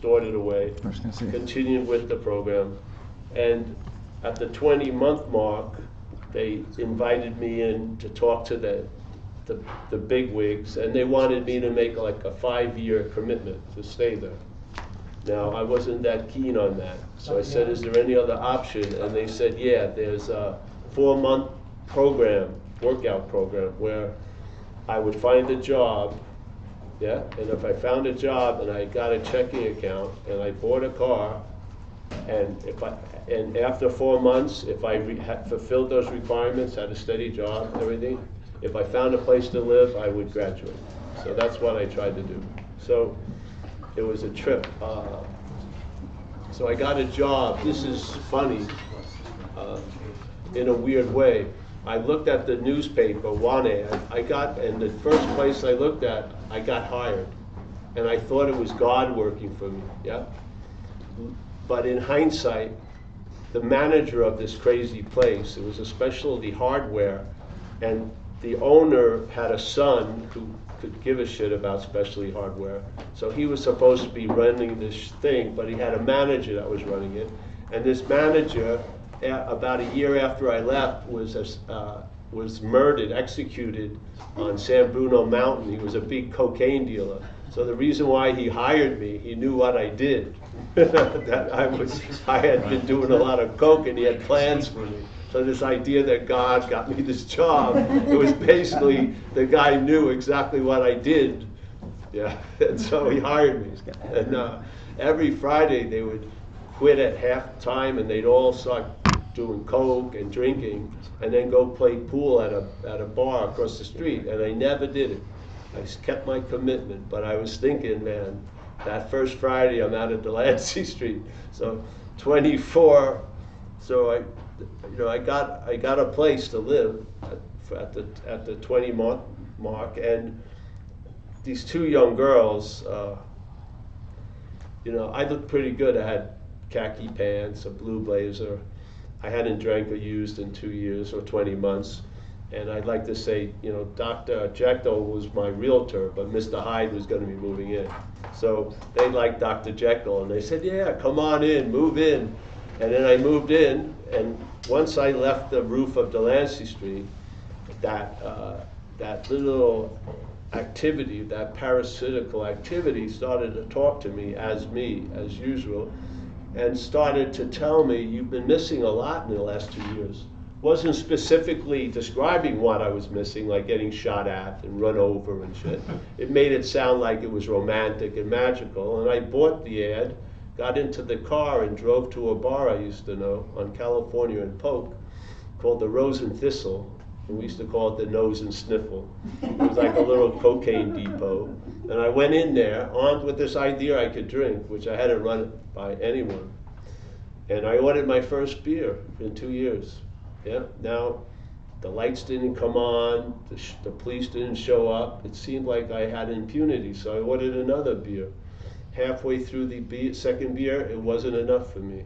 stored it away, continued with the program, and at the 20-month mark, they invited me in to talk to the big wigs, and they wanted me to make like a 5-year commitment to stay there. Now, I wasn't that keen on that, so I said, is there any other option? And they said, yeah, there's a 4-month program, workout program, where I would find a job, yeah, and if I found a job and I got a checking account and I bought a car, and after 4 months, if I had fulfilled those requirements, had a steady job, everything, if I found a place to live, I would graduate. So that's what I tried to do. So it was a trip. So I got a job. This is funny, in a weird way. I looked at the newspaper, Wane. And the first place I looked at, I got hired. And I thought it was God working for me, yeah? But in hindsight, the manager of this crazy place, it was a specialty hardware, and the owner had a son who could give a shit about specialty hardware. So he was supposed to be running this thing, but he had a manager that was running it. And this manager, about a year after I left, was murdered, executed on San Bruno Mountain. He was a big cocaine dealer. So the reason why he hired me, he knew what I did. That I had been doing a lot of coke, and he had plans for me. So this idea that God got me this job, it was basically the guy knew exactly what I did. Yeah, and so he hired me. And every Friday they would quit at halftime, and they'd all start doing coke and drinking, and then go play pool at a bar across the street. And I never did it. I kept my commitment, but I was thinking, man, that first Friday I'm out at Delancey Street. So 24. So I got a place to live at the 20-month mark, and these 2 young girls. I looked pretty good. I had khaki pants, a blue blazer. I hadn't drank or used in 2 years or 20 months. And I'd like to say, Dr. Jekyll was my realtor, but Mr. Hyde was going to be moving in. So they liked Dr. Jekyll, and they said, yeah, come on in, move in. And then I moved in, and once I left the roof of Delancey Street, that little activity, that parasitical activity started to talk to me as usual, and started to tell me, you've been missing a lot in the last 2 years. Wasn't specifically describing what I was missing, like getting shot at and run over and shit. It made it sound like it was romantic and magical, and I bought the ad, got into the car and drove to a bar I used to know on California and Polk called the Rose and Thistle, and we used to call it the Nose and Sniffle. It was like a little cocaine depot. And I went in there armed with this idea I could drink, which I hadn't run by anyone. And I ordered my first beer in 2 years. Yeah. Now, the lights didn't come on, the police didn't show up. It seemed like I had impunity, so I ordered another beer. Halfway through the second beer, it wasn't enough for me.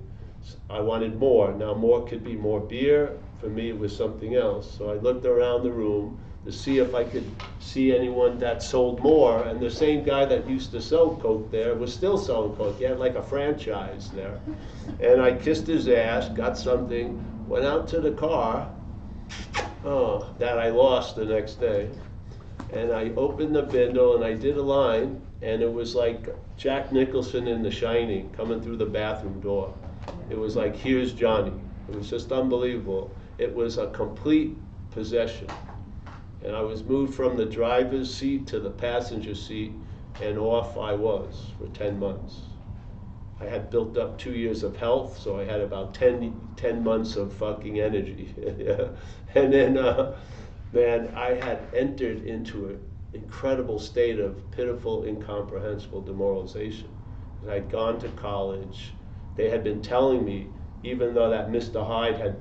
I wanted more. Now, more could be more beer. For me, it was something else. So I looked around the room to see if I could see anyone that sold more. And the same guy that used to sell coke there was still selling coke. He had like a franchise there. And I kissed his ass, got something, went out to the car, that I lost the next day. And I opened the bindle and I did a line, and it was like Jack Nicholson in The Shining coming through the bathroom door. It was like, here's Johnny. It was just unbelievable. It was a complete possession. And I was moved from the driver's seat to the passenger seat, and off I was for 10 months. I had built up 2 years of health, so I had about 10 months of fucking energy. And then, man, I had entered into an incredible state of pitiful, incomprehensible demoralization. I'd gone to college. They had been telling me, even though that Mr. Hyde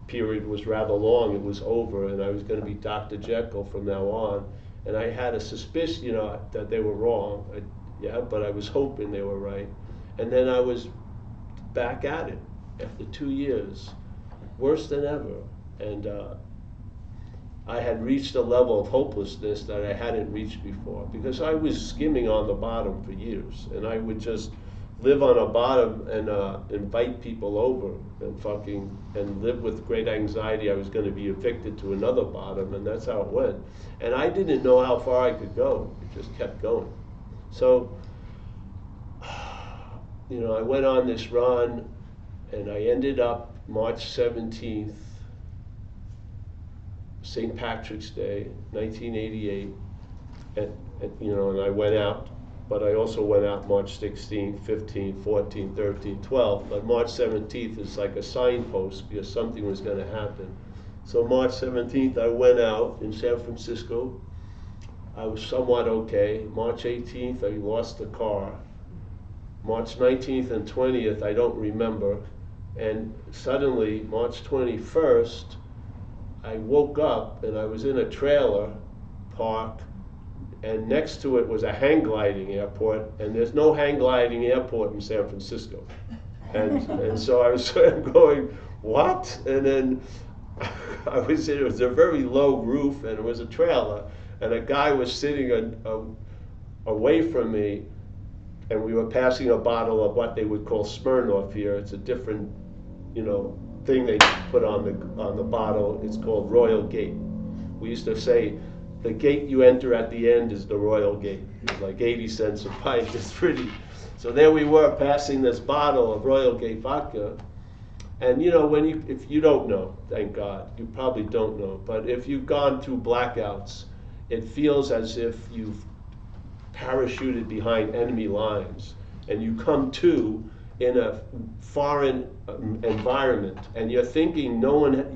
period was rather long, it was over, and I was going to be Dr. Jekyll from now on. And I had a suspicion, that they were wrong. But I was hoping they were right. And then I was back at it after 2 years, worse than ever. And I had reached a level of hopelessness that I hadn't reached before, because I was skimming on the bottom for years, and I would just live on a bottom and invite people over and live with great anxiety I was going to be evicted to another bottom, and that's how it went. And I didn't know how far I could go. It just kept going. So, I went on this run, and I ended up March 17th, St. Patrick's Day, 1988, and I went out. But I also went out March 16th, 15th, 14th, 13th, 12th. But March 17th is like a signpost because something was going to happen. So March 17th, I went out in San Francisco. I was somewhat okay. March 18th, I lost the car. March 19th and 20th, I don't remember. And suddenly, March 21st, I woke up and I was in a trailer park, and next to it was a hang gliding airport, and there's no hang gliding airport in San Francisco. And so I was sort of going, what? And then it was a very low roof, and it was a trailer, and a guy was sitting away from me, and we were passing a bottle of what they would call Smirnoff here. It's a different, thing they put on the bottle. It's called Royal Gate. We used to say, the gate you enter at the end is the Royal Gate. It's like 80 cents a pint. It's pretty. So there we were passing this bottle of Royal Gate vodka. And if you don't know, thank God, you probably don't know, but if you've gone through blackouts, it feels as if you've parachuted behind enemy lines and you come to in a foreign environment, and you're thinking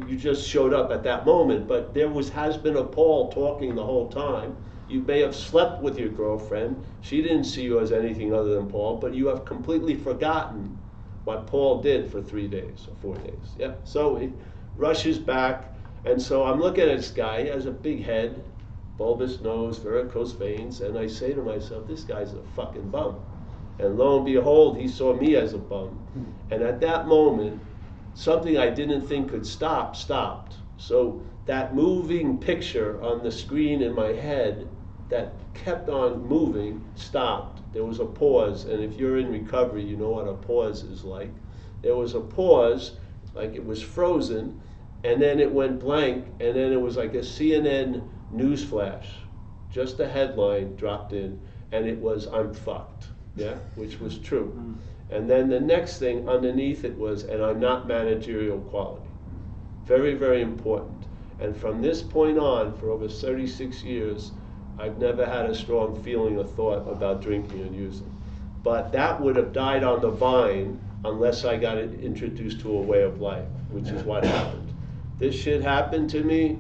you just showed up at that moment, but has been a Paul talking the whole time. You may have slept with your girlfriend. She didn't see you as anything other than Paul, but you have completely forgotten what Paul did for 3 days or 4 days. Yeah. So it rushes back, and so I'm looking at this guy. He has a big head, bulbous nose, varicose veins, and I say to myself, this guy's a fucking bum. And lo and behold, he saw me as a bum. And at that moment, something I didn't think could stop, stopped. So that moving picture on the screen in my head that kept on moving stopped. There was a pause, and if you're in recovery, you know what a pause is like. There was a pause, like it was frozen, and then it went blank, and then it was like a CNN news flash. Just a headline dropped in, and it was, I'm fucked. Yeah, which was true. And then the next thing underneath it was, and I'm not managerial quality. Very, very important. And from this point on, for over 36 years, I've never had a strong feeling or thought about drinking and using. But that would have died on the vine unless I got introduced to a way of life, which is what happened. This shit happened to me.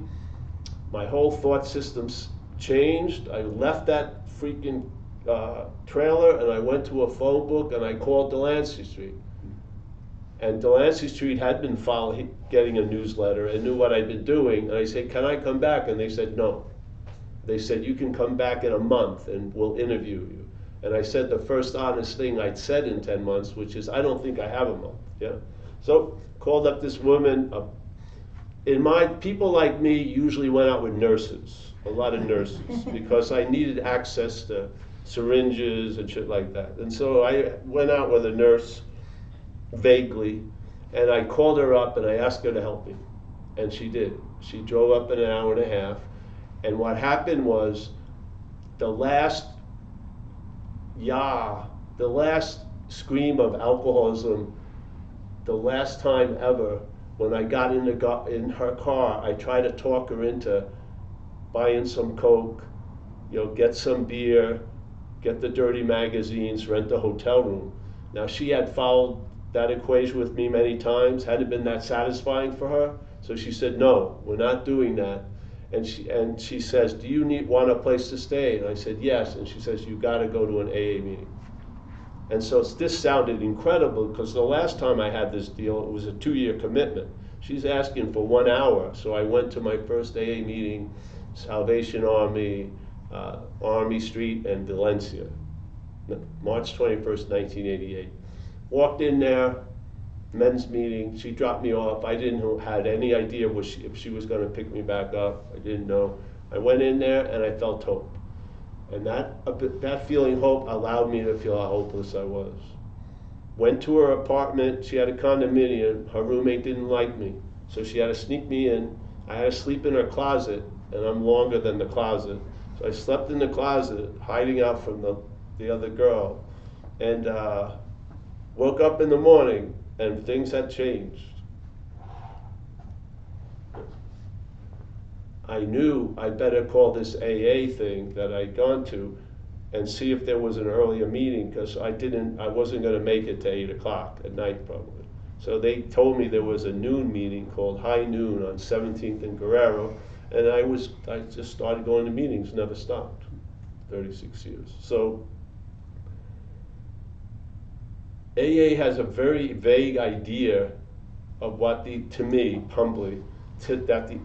My whole thought system's changed. I left that freaking trailer, and I went to a phone book, and I called Delancey Street. And Delancey Street had been getting a newsletter and knew what I'd been doing. And I said, can I come back? And they said, no. They said, you can come back in a month and we'll interview you. And I said the first honest thing I'd said in 10 months, which is, I don't think I have a month. Yeah. So called up this woman. People like me usually went out with nurses, a lot of nurses, because I needed access to syringes and shit like that. And so I went out with a nurse, vaguely, and I called her up and I asked her to help me. And she did. She drove up in an hour and a half. And what happened was the last scream of alcoholism, the last time ever, when I got in her car, I tried to talk her into buying some Coke, get some beer, get the dirty magazines, rent a hotel room. Now, she had followed that equation with me many times. Had it been that satisfying for her? So she said, no, we're not doing that. And she says, do you want a place to stay? And I said, yes. And she says, you got to go to an AA meeting. And so this sounded incredible, because the last time I had this deal, it was a 2-year commitment. She's asking for 1 hour. So I went to my first AA meeting, Salvation Army, Army Street, and Valencia, March 21st, 1988. Walked in there, men's meeting. She dropped me off. I didn't have any idea if she was going to pick me back up. I didn't know. I went in there and I felt hope. And that feeling hope allowed me to feel how hopeless I was. went to her apartment. She had a condominium. Her roommate didn't like me, so she had to sneak me in. I had to sleep in her closet, and I'm longer than the closet. So I slept in the closet, hiding out from the other girl, and woke up in the morning, and things had changed. I knew I better call this AA thing that I'd gone to and see if there was an earlier meeting, because I wasn't going to make it to 8 o'clock at night probably. So they told me there was a noon meeting called High Noon on 17th and Guerrero, and I just started going to meetings, never stopped, 36 years. So AA has a very vague idea of what to me, humbly,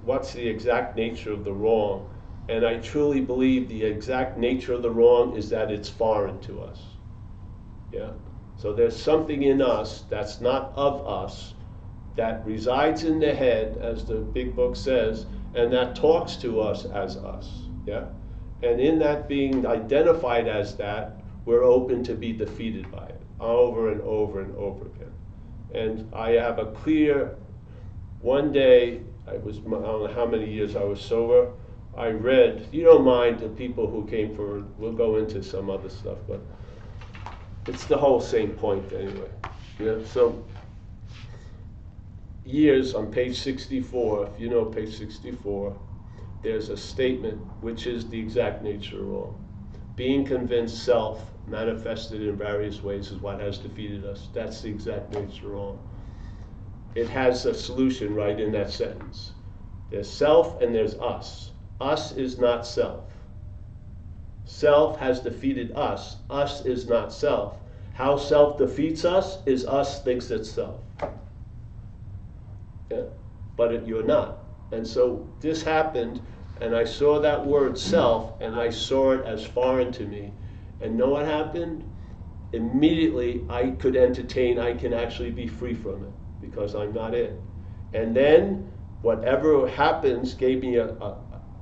what's the exact nature of the wrong. And I truly believe the exact nature of the wrong is that it's foreign to us. Yeah? So there's something in us that's not of us, that resides in the head, as the big book says, and that talks to us as us. Yeah? And in that being identified as that, we're open to be defeated by it over and over and over again. And I have a clear, one day, I don't know how many years I was sober, I read, you don't mind the people who came forward, we'll go into some other stuff, but it's the whole same point anyway. Yeah, so years on page 64, if you know page 64, there's a statement which is the exact nature of wrong. Being convinced self manifested in various ways is what has defeated us. That's the exact nature of wrong. It has a solution right in that sentence. There's self and there's us. Us is not self. Self has defeated us. Us is not self. How self defeats us is us thinks it's self. Yeah? But you're not. And so this happened, and I saw that word self, and I saw it as foreign to me. And know what happened? Immediately I could entertain, I can actually be free from it, because I'm not it. And then whatever happens gave me a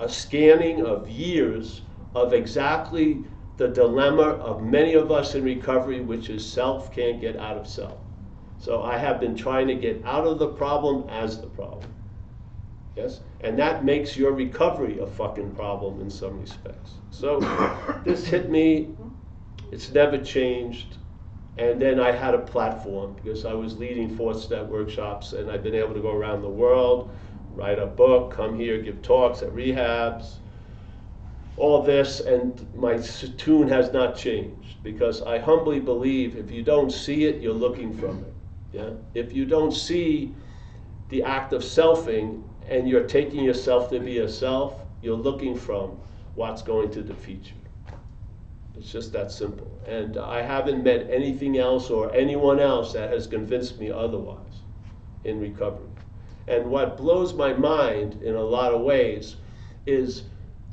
scanning of years of exactly the dilemma of many of us in recovery, which is self can't get out of self. So I have been trying to get out of the problem as the problem. Yes? And that makes your recovery a fucking problem in some respects. So this hit me, it's never changed. And then I had a platform because I was leading fourth step workshops, and I've been able to go around the world, write a book, come here, give talks at rehabs, all this, and my tune has not changed, because I humbly believe if you don't see it, you're looking from it. Yeah? If you don't see the act of selfing and you're taking yourself to be a self, you're looking from what's going to defeat you. It's just that simple. And I haven't met anything else or anyone else that has convinced me otherwise in recovery. And what blows my mind in a lot of ways is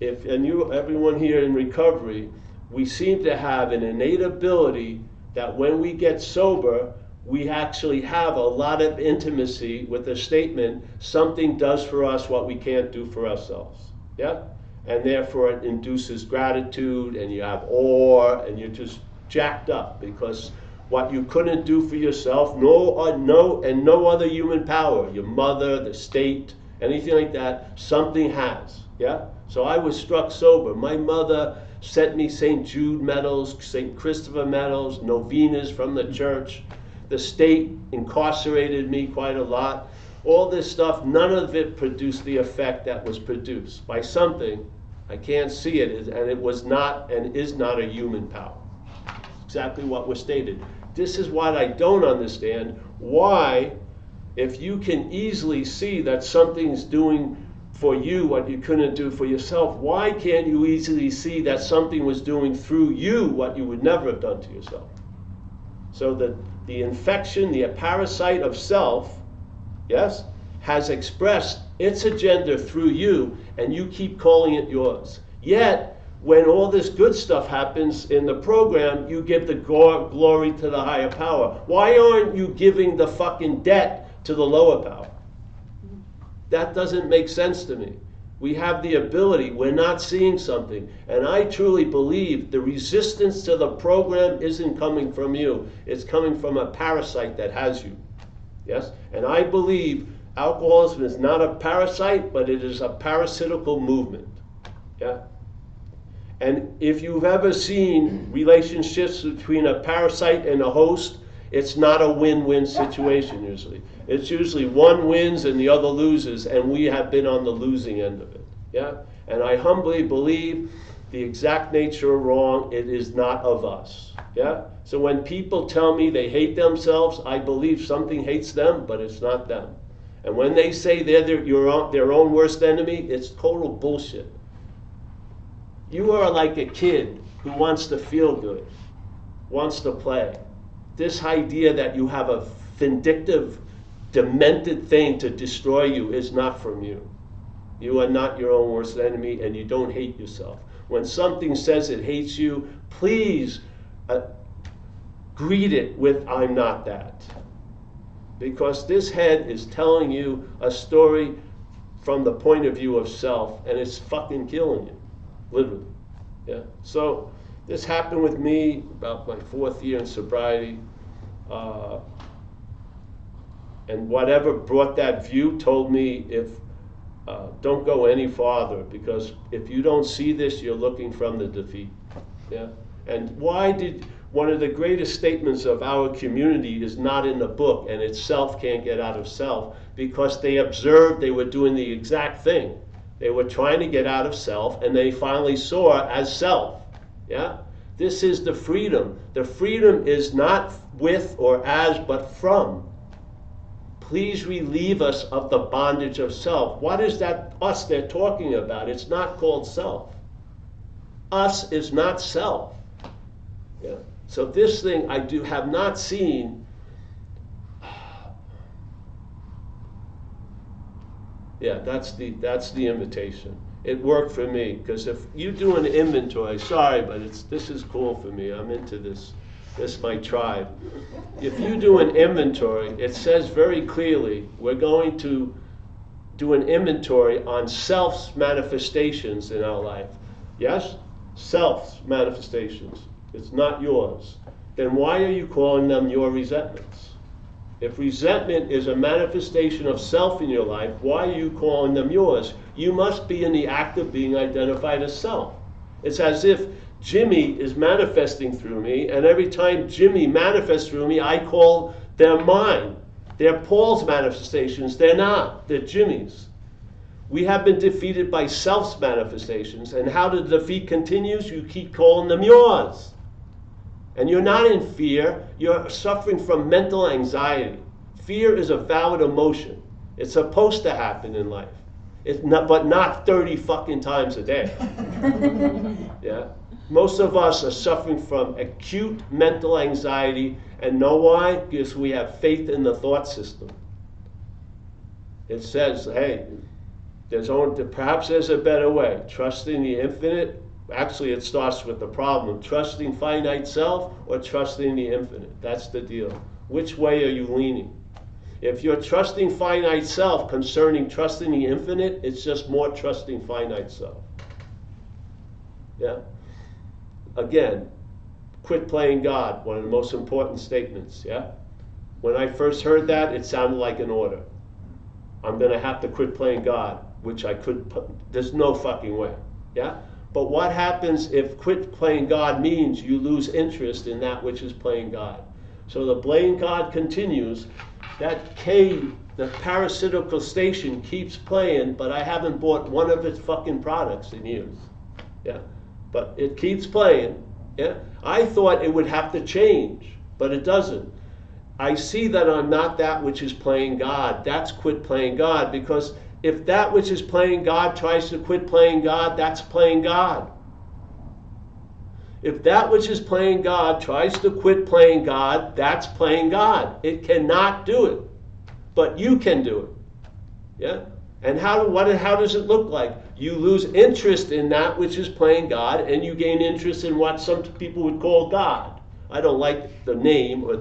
everyone here in recovery, we seem to have an innate ability that when we get sober, we actually have a lot of intimacy with the statement, something does for us what we can't do for ourselves. Yeah? And therefore it induces gratitude, and you have awe, and you're just jacked up, because what you couldn't do for yourself, no other human power, your mother, the state, anything like that, something has. Yeah? So I was struck sober. My mother sent me St. Jude medals, St. Christopher medals, novenas from the church. The state incarcerated me quite a lot. All this stuff, none of it produced the effect that was produced by something. I can't see it, and it was not and is not a human power. Exactly what was stated. This is what I don't understand. Why, if you can easily see that something's doing for you what you couldn't do for yourself, why can't you easily see that something was doing through you what you would never have done to yourself? So that the infection, the parasite of self, yes, has expressed its agenda through you, and you keep calling it yours. Yet, when all this good stuff happens in the program, you give the glory to the higher power. Why aren't you giving the fucking debt to the lower power? That doesn't make sense to me. We have the ability. We're not seeing something. And I truly believe the resistance to the program isn't coming from you. It's coming from a parasite that has you. Yes? And I believe alcoholism is not a parasite, but it is a parasitical movement. Yeah? And if you've ever seen relationships between a parasite and a host, it's not a win-win situation usually. It's usually one wins and the other loses, and we have been on the losing end of it. Yeah? And I humbly believe the exact nature of wrong, it is not of us. Yeah? So when people tell me they hate themselves, I believe something hates them, but it's not them. And when they say they're their own worst enemy, it's total bullshit. You are like a kid who wants to feel good, wants to play. This idea that you have a vindictive, demented thing to destroy you is not from you. You are not your own worst enemy, and you don't hate yourself. When something says it hates you, please greet it with, I'm not that. Because this head is telling you a story from the point of view of self, and it's fucking killing you, literally. Yeah. So this happened with me about my 4th year in sobriety. And whatever brought that view told me, don't go any farther, because if you don't see this, you're looking from the defeat. Yeah. And one of the greatest statements of our community is not in the book, and it's self can't get out of self, because they observed they were doing the exact thing. They were trying to get out of self, and they finally saw as self. Yeah? This is the freedom. The freedom is not with or as, but from. Please relieve us of the bondage of self. What is that us they're talking about? It's not called self. Us is not self. Yeah. So this thing I have not seen. Yeah, that's the invitation. It worked for me, because if you do an inventory, sorry, but this is cool for me. I'm into this. This is my tribe. If you do an inventory, it says very clearly, we're going to do an inventory on self's manifestations in our life. Yes? Self's manifestations. It's not yours. Then why are you calling them your resentments? If resentment is a manifestation of self in your life, why are you calling them yours? You must be in the act of being identified as self. It's as if Jimmy is manifesting through me, and every time Jimmy manifests through me, I call them mine. They're Paul's manifestations. They're not. They're Jimmy's. We have been defeated by self's manifestations, and how the defeat continues, you keep calling them yours. And you're not in fear, you're suffering from mental anxiety. Fear is a valid emotion. It's supposed to happen in life. But not 30 fucking times a day. Yeah? Most of us are suffering from acute mental anxiety, and know why? Because we have faith in the thought system. It says, hey, perhaps there's a better way. Trusting the infinite. Actually, it starts with the problem. Trusting finite self or trusting the infinite. That's the deal. Which way are you leaning? If you're trusting finite self concerning trusting the infinite, it's just more trusting finite self. Yeah? Again, quit playing God, one of the most important statements. Yeah? When I first heard that, it sounded like an order. I'm going to have to quit playing God, which I could, there's no fucking way. Yeah? But what happens if quit playing God means you lose interest in that which is playing God? So the playing God continues. That K, the parasitical station, keeps playing, but I haven't bought one of its fucking products in years. Yeah, but it keeps playing. Yeah, I thought it would have to change, but it doesn't. I see that I'm not that which is playing God. That's quit playing God, because if that which is playing God tries to quit playing God, that's playing God. If that which is playing God tries to quit playing God, that's playing God. It cannot do it, but you can do it. Yeah? And how does it look like? You lose interest in that which is playing God, and you gain interest in what some people would call God. I don't like the name or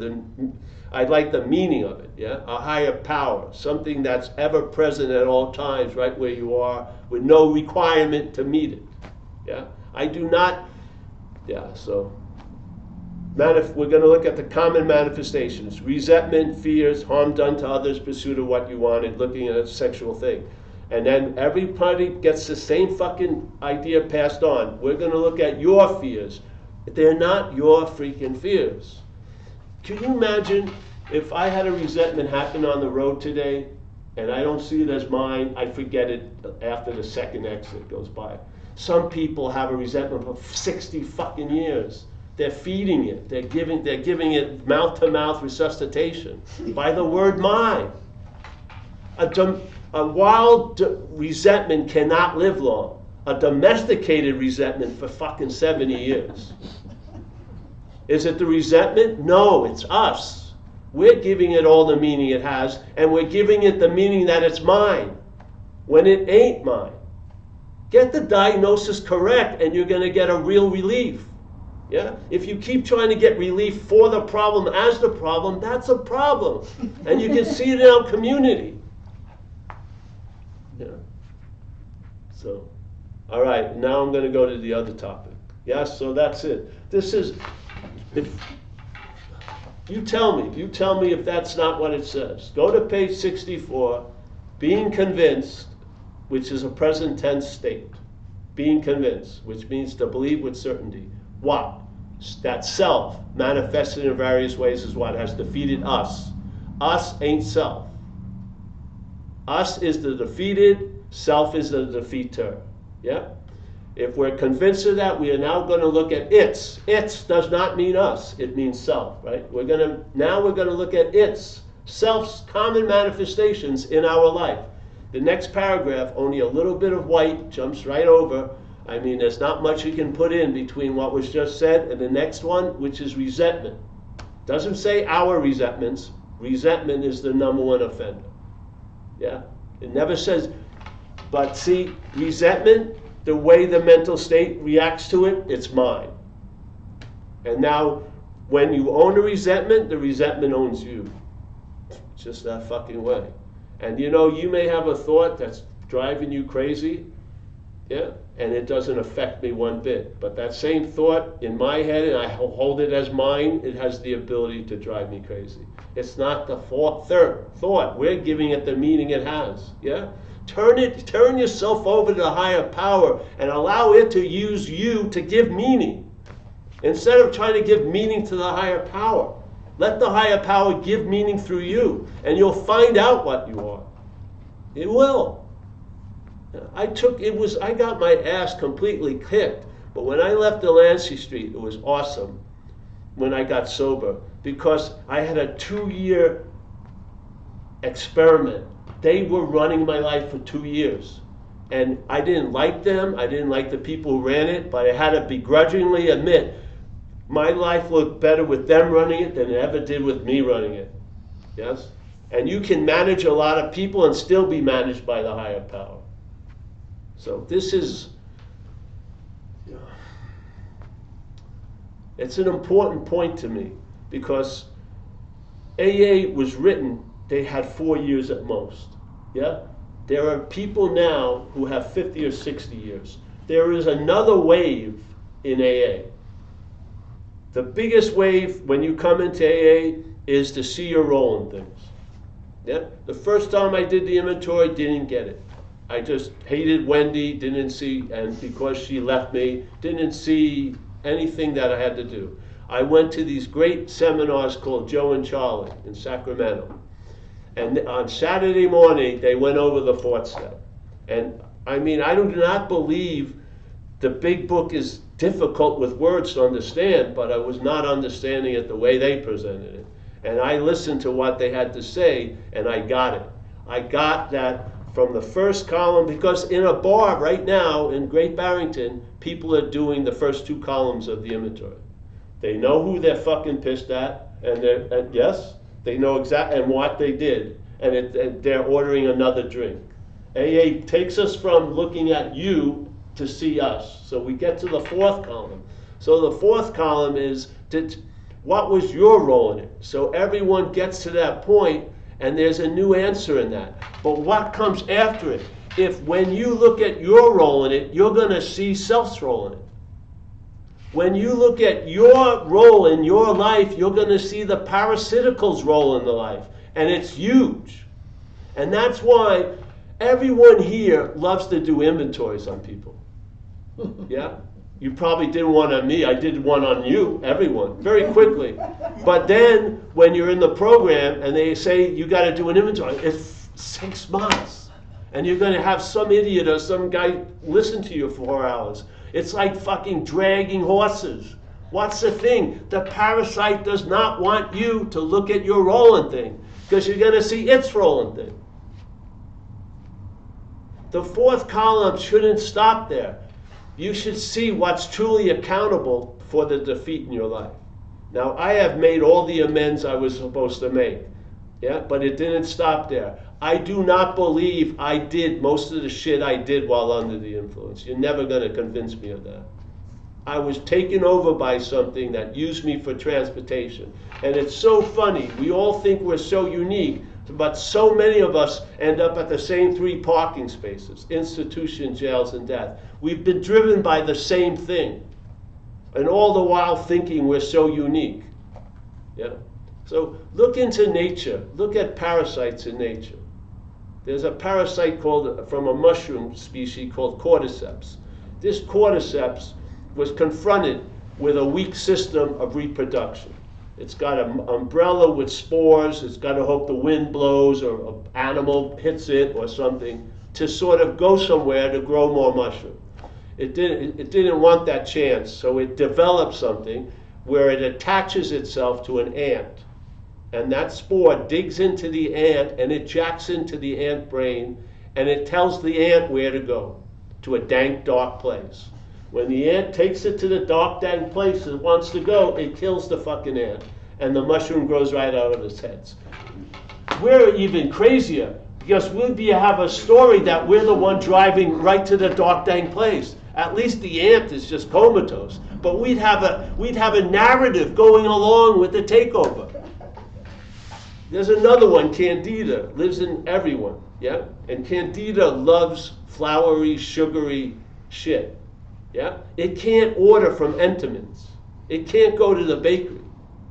I like the meaning of it, yeah? A higher power, something that's ever present at all times, right where you are, with no requirement to meet it, yeah? I do not, yeah, so. We're going to look at the common manifestations. Resentment, fears, harm done to others, pursuit of what you wanted, looking at a sexual thing. And then everybody gets the same fucking idea passed on. We're going to look at your fears. They're not your freaking fears. Can you imagine if I had a resentment happen on the road today and I don't see it as mine, I forget it after the second exit goes by. Some people have a resentment for 60 fucking years. They're feeding it. They're giving it mouth-to-mouth resuscitation by the word mine. A wild resentment cannot live long. A domesticated resentment for fucking 70 years. Is it the resentment? No, it's us. We're giving it all the meaning it has, and we're giving it the meaning that it's mine, when it ain't mine. Get the diagnosis correct, and you're going to get a real relief. Yeah? If you keep trying to get relief for the problem as the problem, that's a problem. And you can see it in our community. Yeah. So, all right, now I'm going to go to the other topic. Yeah, so that's it. This is, if you tell me if that's not what it says. Go to page 64, being convinced, which is a present tense state. Being convinced, which means to believe with certainty. What? That self, manifested in various ways, is what has defeated us. Us ain't self. Us is the defeated, self is the defeater. Yeah? If we're convinced of that, we are now going to look at its. Its does not mean us, it means self, right? Now we're going to look at its, self's common manifestations in our life. The next paragraph, only a little bit of white, jumps right over. I mean, there's not much you can put in between what was just said and the next one, which is resentment. Doesn't say our resentments. Resentment is the number one offender. Yeah? It never says, but see, resentment, the way the mental state reacts to it, it's mine. And now, when you own a resentment, the resentment owns you. It's just that fucking way. And you know, you may have a thought that's driving you crazy, yeah, and it doesn't affect me one bit. But that same thought in my head, and I hold it as mine, it has the ability to drive me crazy. It's not the thought. We're giving it the meaning it has, yeah? Turn yourself over to the higher power and allow it to use you to give meaning. Instead of trying to give meaning to the higher power, let the higher power give meaning through you, and you'll find out what you are. It will. I got my ass completely kicked, but when I left Delancey Street, it was awesome when I got sober, because I had a 2-year experiment. They were running my life for 2 years, and I didn't like them. I didn't like the people who ran it, but I had to begrudgingly admit my life looked better with them running it than it ever did with me running it. Yes? And you can manage a lot of people and still be managed by the higher power. So this is, it's an important point to me, because AA was written, they had 4 years at most. Yeah? There are people now who have 50 or 60 years. There is another wave in AA. The biggest wave when you come into AA is to see your role in things. Yeah? The first time I did the inventory, didn't get it. I just hated Wendy, didn't see, and because she left me, didn't see anything that I had to do. I went to these great seminars called Joe and Charlie in Sacramento. And on Saturday morning, they went over the fourth step. And I mean, I do not believe the big book is difficult with words to understand, but I was not understanding it the way they presented it. And I listened to what they had to say, and I got it. I got that from the first column, because in a bar right now in Great Barrington, people are doing the first 2 columns of the inventory. They know who they're fucking pissed at, and yes, they know exactly and what they did, and they're ordering another drink. AA takes us from looking at you to see us. So we get to the 4th column. So the 4th column is, What was your role in it? So everyone gets to that point, and there's a new answer in that. But what comes after it? If when you look at your role in it, you're going to see self's role in it. When you look at your role in your life, you're going to see the parasitical's role in the life. And it's huge. And that's why everyone here loves to do inventories on people. Yeah? You probably did one on me. I did one on you, everyone, very quickly. But then when you're in the program and they say you got to do an inventory, it's 6 months. And you're going to have some idiot or some guy listen to you for 4 hours. It's like fucking dragging horses. What's the thing? The parasite does not want you to look at your rolling thing, because you're going to see its rolling thing. The fourth column shouldn't stop there. You should see what's truly accountable for the defeat in your life. Now, I have made all the amends I was supposed to make, yeah, but it didn't stop there. I do not believe I did most of the shit I did while under the influence. You're never going to convince me of that. I was taken over by something that used me for transportation. And it's so funny. We all think we're so unique, but so many of us end up at the same 3 parking spaces: institution, jails, and death. We've been driven by the same thing, and all the while thinking we're so unique. Yeah? So look into nature. Look at parasites in nature. There's a parasite from a mushroom species called cordyceps. This cordyceps was confronted with a weak system of reproduction. It's got an umbrella with spores. It's got to hope the wind blows or an animal hits it or something to sort of go somewhere to grow more mushroom. It didn't want that chance, so it developed something where it attaches itself to an ant. And that spore digs into the ant, and it jacks into the ant brain, and it tells the ant where to go, to a dank, dark place. When the ant takes it to the dark, dank place it wants to go, it kills the fucking ant, and the mushroom grows right out of its heads. We're even crazier, because we'd have a story that we're the one driving right to the dark, dank place. At least the ant is just comatose. But we'd have a narrative going along with the takeover. There's another one, Candida, lives in everyone, yeah? And Candida loves flowery, sugary shit, yeah? It can't order from Entenmann's. It can't go to the bakery,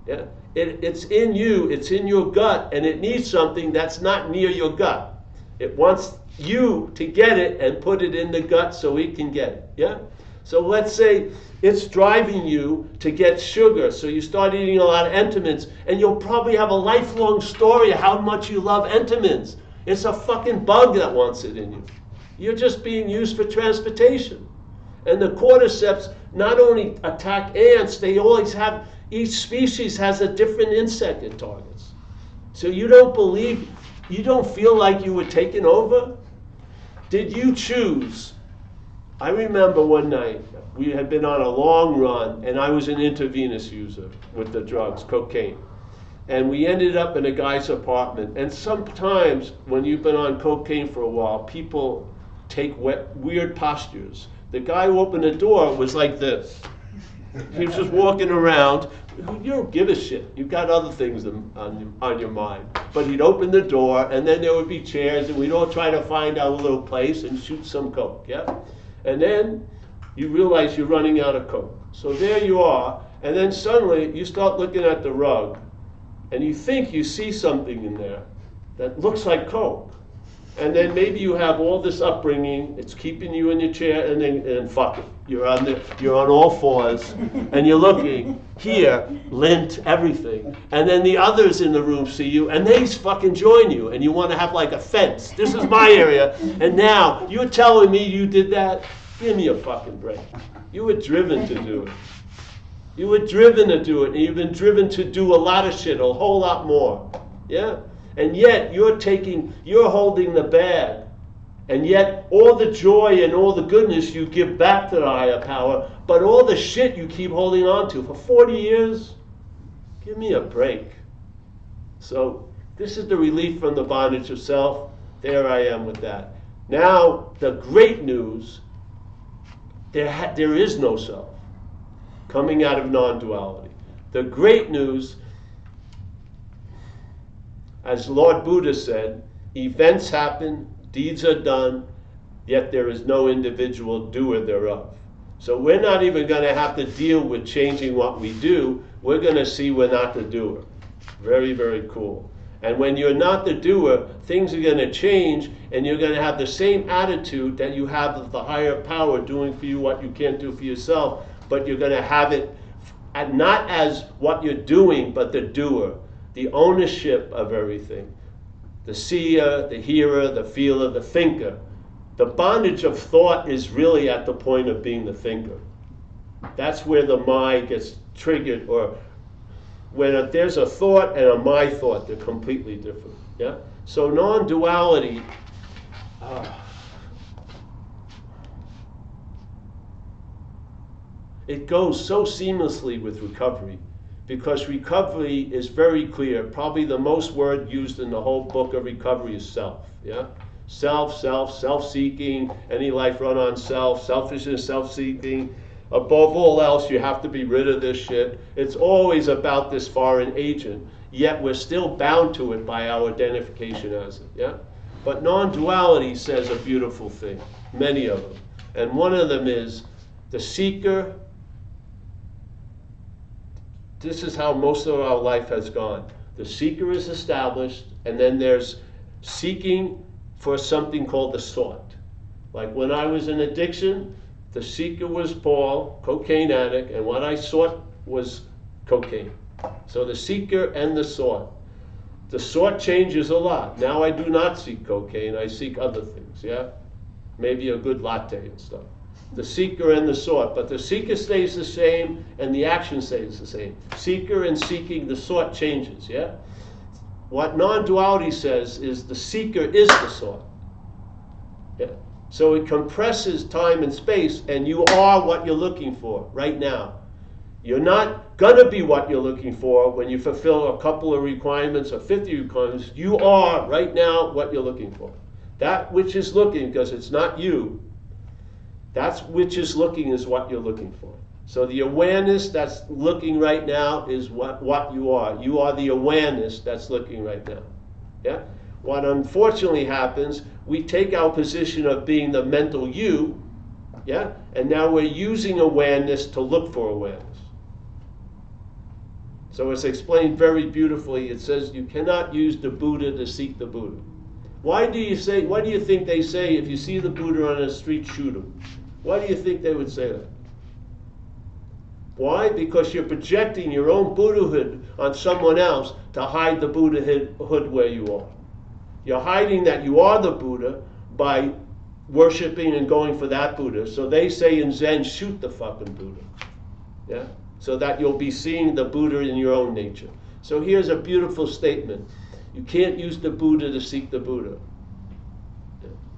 yeah? It's in you, it's in your gut, and it needs something that's not near your gut. It wants you to get it and put it in the gut so it can get it, yeah? So let's say it's driving you to get sugar, so you start eating a lot of Entenmann's, and you'll probably have a lifelong story of how much you love Entenmann's. It's a fucking bug that wants it in you. You're just being used for transportation. And the cordyceps not only attack ants, they always have, each species has a different insect it targets. So you don't feel like you were taken over? Did you choose? I remember one night, we had been on a long run, and I was an intravenous user with the drugs, cocaine. And we ended up in a guy's apartment. And sometimes, when you've been on cocaine for a while, people take weird postures. The guy who opened the door was like this. He was just walking around. You don't give a shit. You've got other things on your mind. But he'd open the door, and then there would be chairs, and we'd all try to find our little place and shoot some coke, yeah? And then you realize you're running out of coke. So there you are, and then suddenly you start looking at the rug, and you think you see something in there that looks like coke. And then maybe you have all this upbringing, it's keeping you in your chair, and then fuck it. You're on all fours, and you're looking here, lint, everything. And then the others in the room see you, and they fucking join you, and you want to have like a fence. This is my area, and now you're telling me you did that? Give me a fucking break. You were driven to do it. You were driven to do it, and you've been driven to do a lot of shit, a whole lot more. Yeah? And yet you're holding the bag. And yet all the joy and all the goodness you give back to the higher power, but all the shit you keep holding on to for 40 years, give me a break. So this is the relief from the bondage of self. There I am with that. Now the great news, there is no self coming out of non-duality. The great news, as Lord Buddha said, events happen, deeds are done, yet there is no individual doer thereof. So we're not even going to have to deal with changing what we do. We're going to see we're not the doer. Very, very cool. And when you're not the doer, things are going to change, and you're going to have the same attitude that you have of the higher power doing for you what you can't do for yourself, but you're going to have it not as what you're doing, but the doer, the ownership of everything. The seer, the hearer, the feeler, the thinker. The bondage of thought is really at the point of being the thinker. That's where the mind gets triggered, or when there's a thought and a my thought, they're completely different. Yeah. So non-duality. It goes so seamlessly with recovery, because recovery is very clear. Probably the most word used in the whole book of recovery is self. Yeah. Self-seeking, any life run on self, selfishness, self-seeking. Above all else, you have to be rid of this shit. It's always about this foreign agent, yet we're still bound to it by our identification as it, yeah? But non-duality says a beautiful thing, many of them. And one of them is the seeker. This is how most of our life has gone. The seeker is established, and then there's seeking for something called the sought. Like when I was in addiction, the seeker was Paul, cocaine addict, and what I sought was cocaine. So the seeker and the sought. The sought changes a lot. Now I do not seek cocaine, I seek other things, yeah? Maybe a good latte and stuff. The seeker and the sought, but the seeker stays the same and the action stays the same. Seeker and seeking, the sought changes, yeah? What non-duality says is the seeker is the sought. Yeah. So it compresses time and space, and you are what you're looking for right now. You're not gonna be what you're looking for when you fulfill a couple of requirements or 50 requirements. You are right now what you're looking for. That which is looking, because it's not you, that's which is looking is what you're looking for. So the awareness that's looking right now is what you are. You are the awareness that's looking right now. Yeah? What unfortunately happens, we take our position of being the mental you, yeah? And now we're using awareness to look for awareness. So it's explained very beautifully. It says you cannot use the Buddha to seek the Buddha. Why do you think they say if you see the Buddha on the street, shoot him? Why do you think they would say that? Why? Because you're projecting your own Buddhahood on someone else to hide the Buddhahood where you are. You're hiding that you are the Buddha by worshiping and going for that Buddha. So they say in Zen, shoot the fucking Buddha. Yeah? So that you'll be seeing the Buddha in your own nature. So here's a beautiful statement. You can't use the Buddha to seek the Buddha.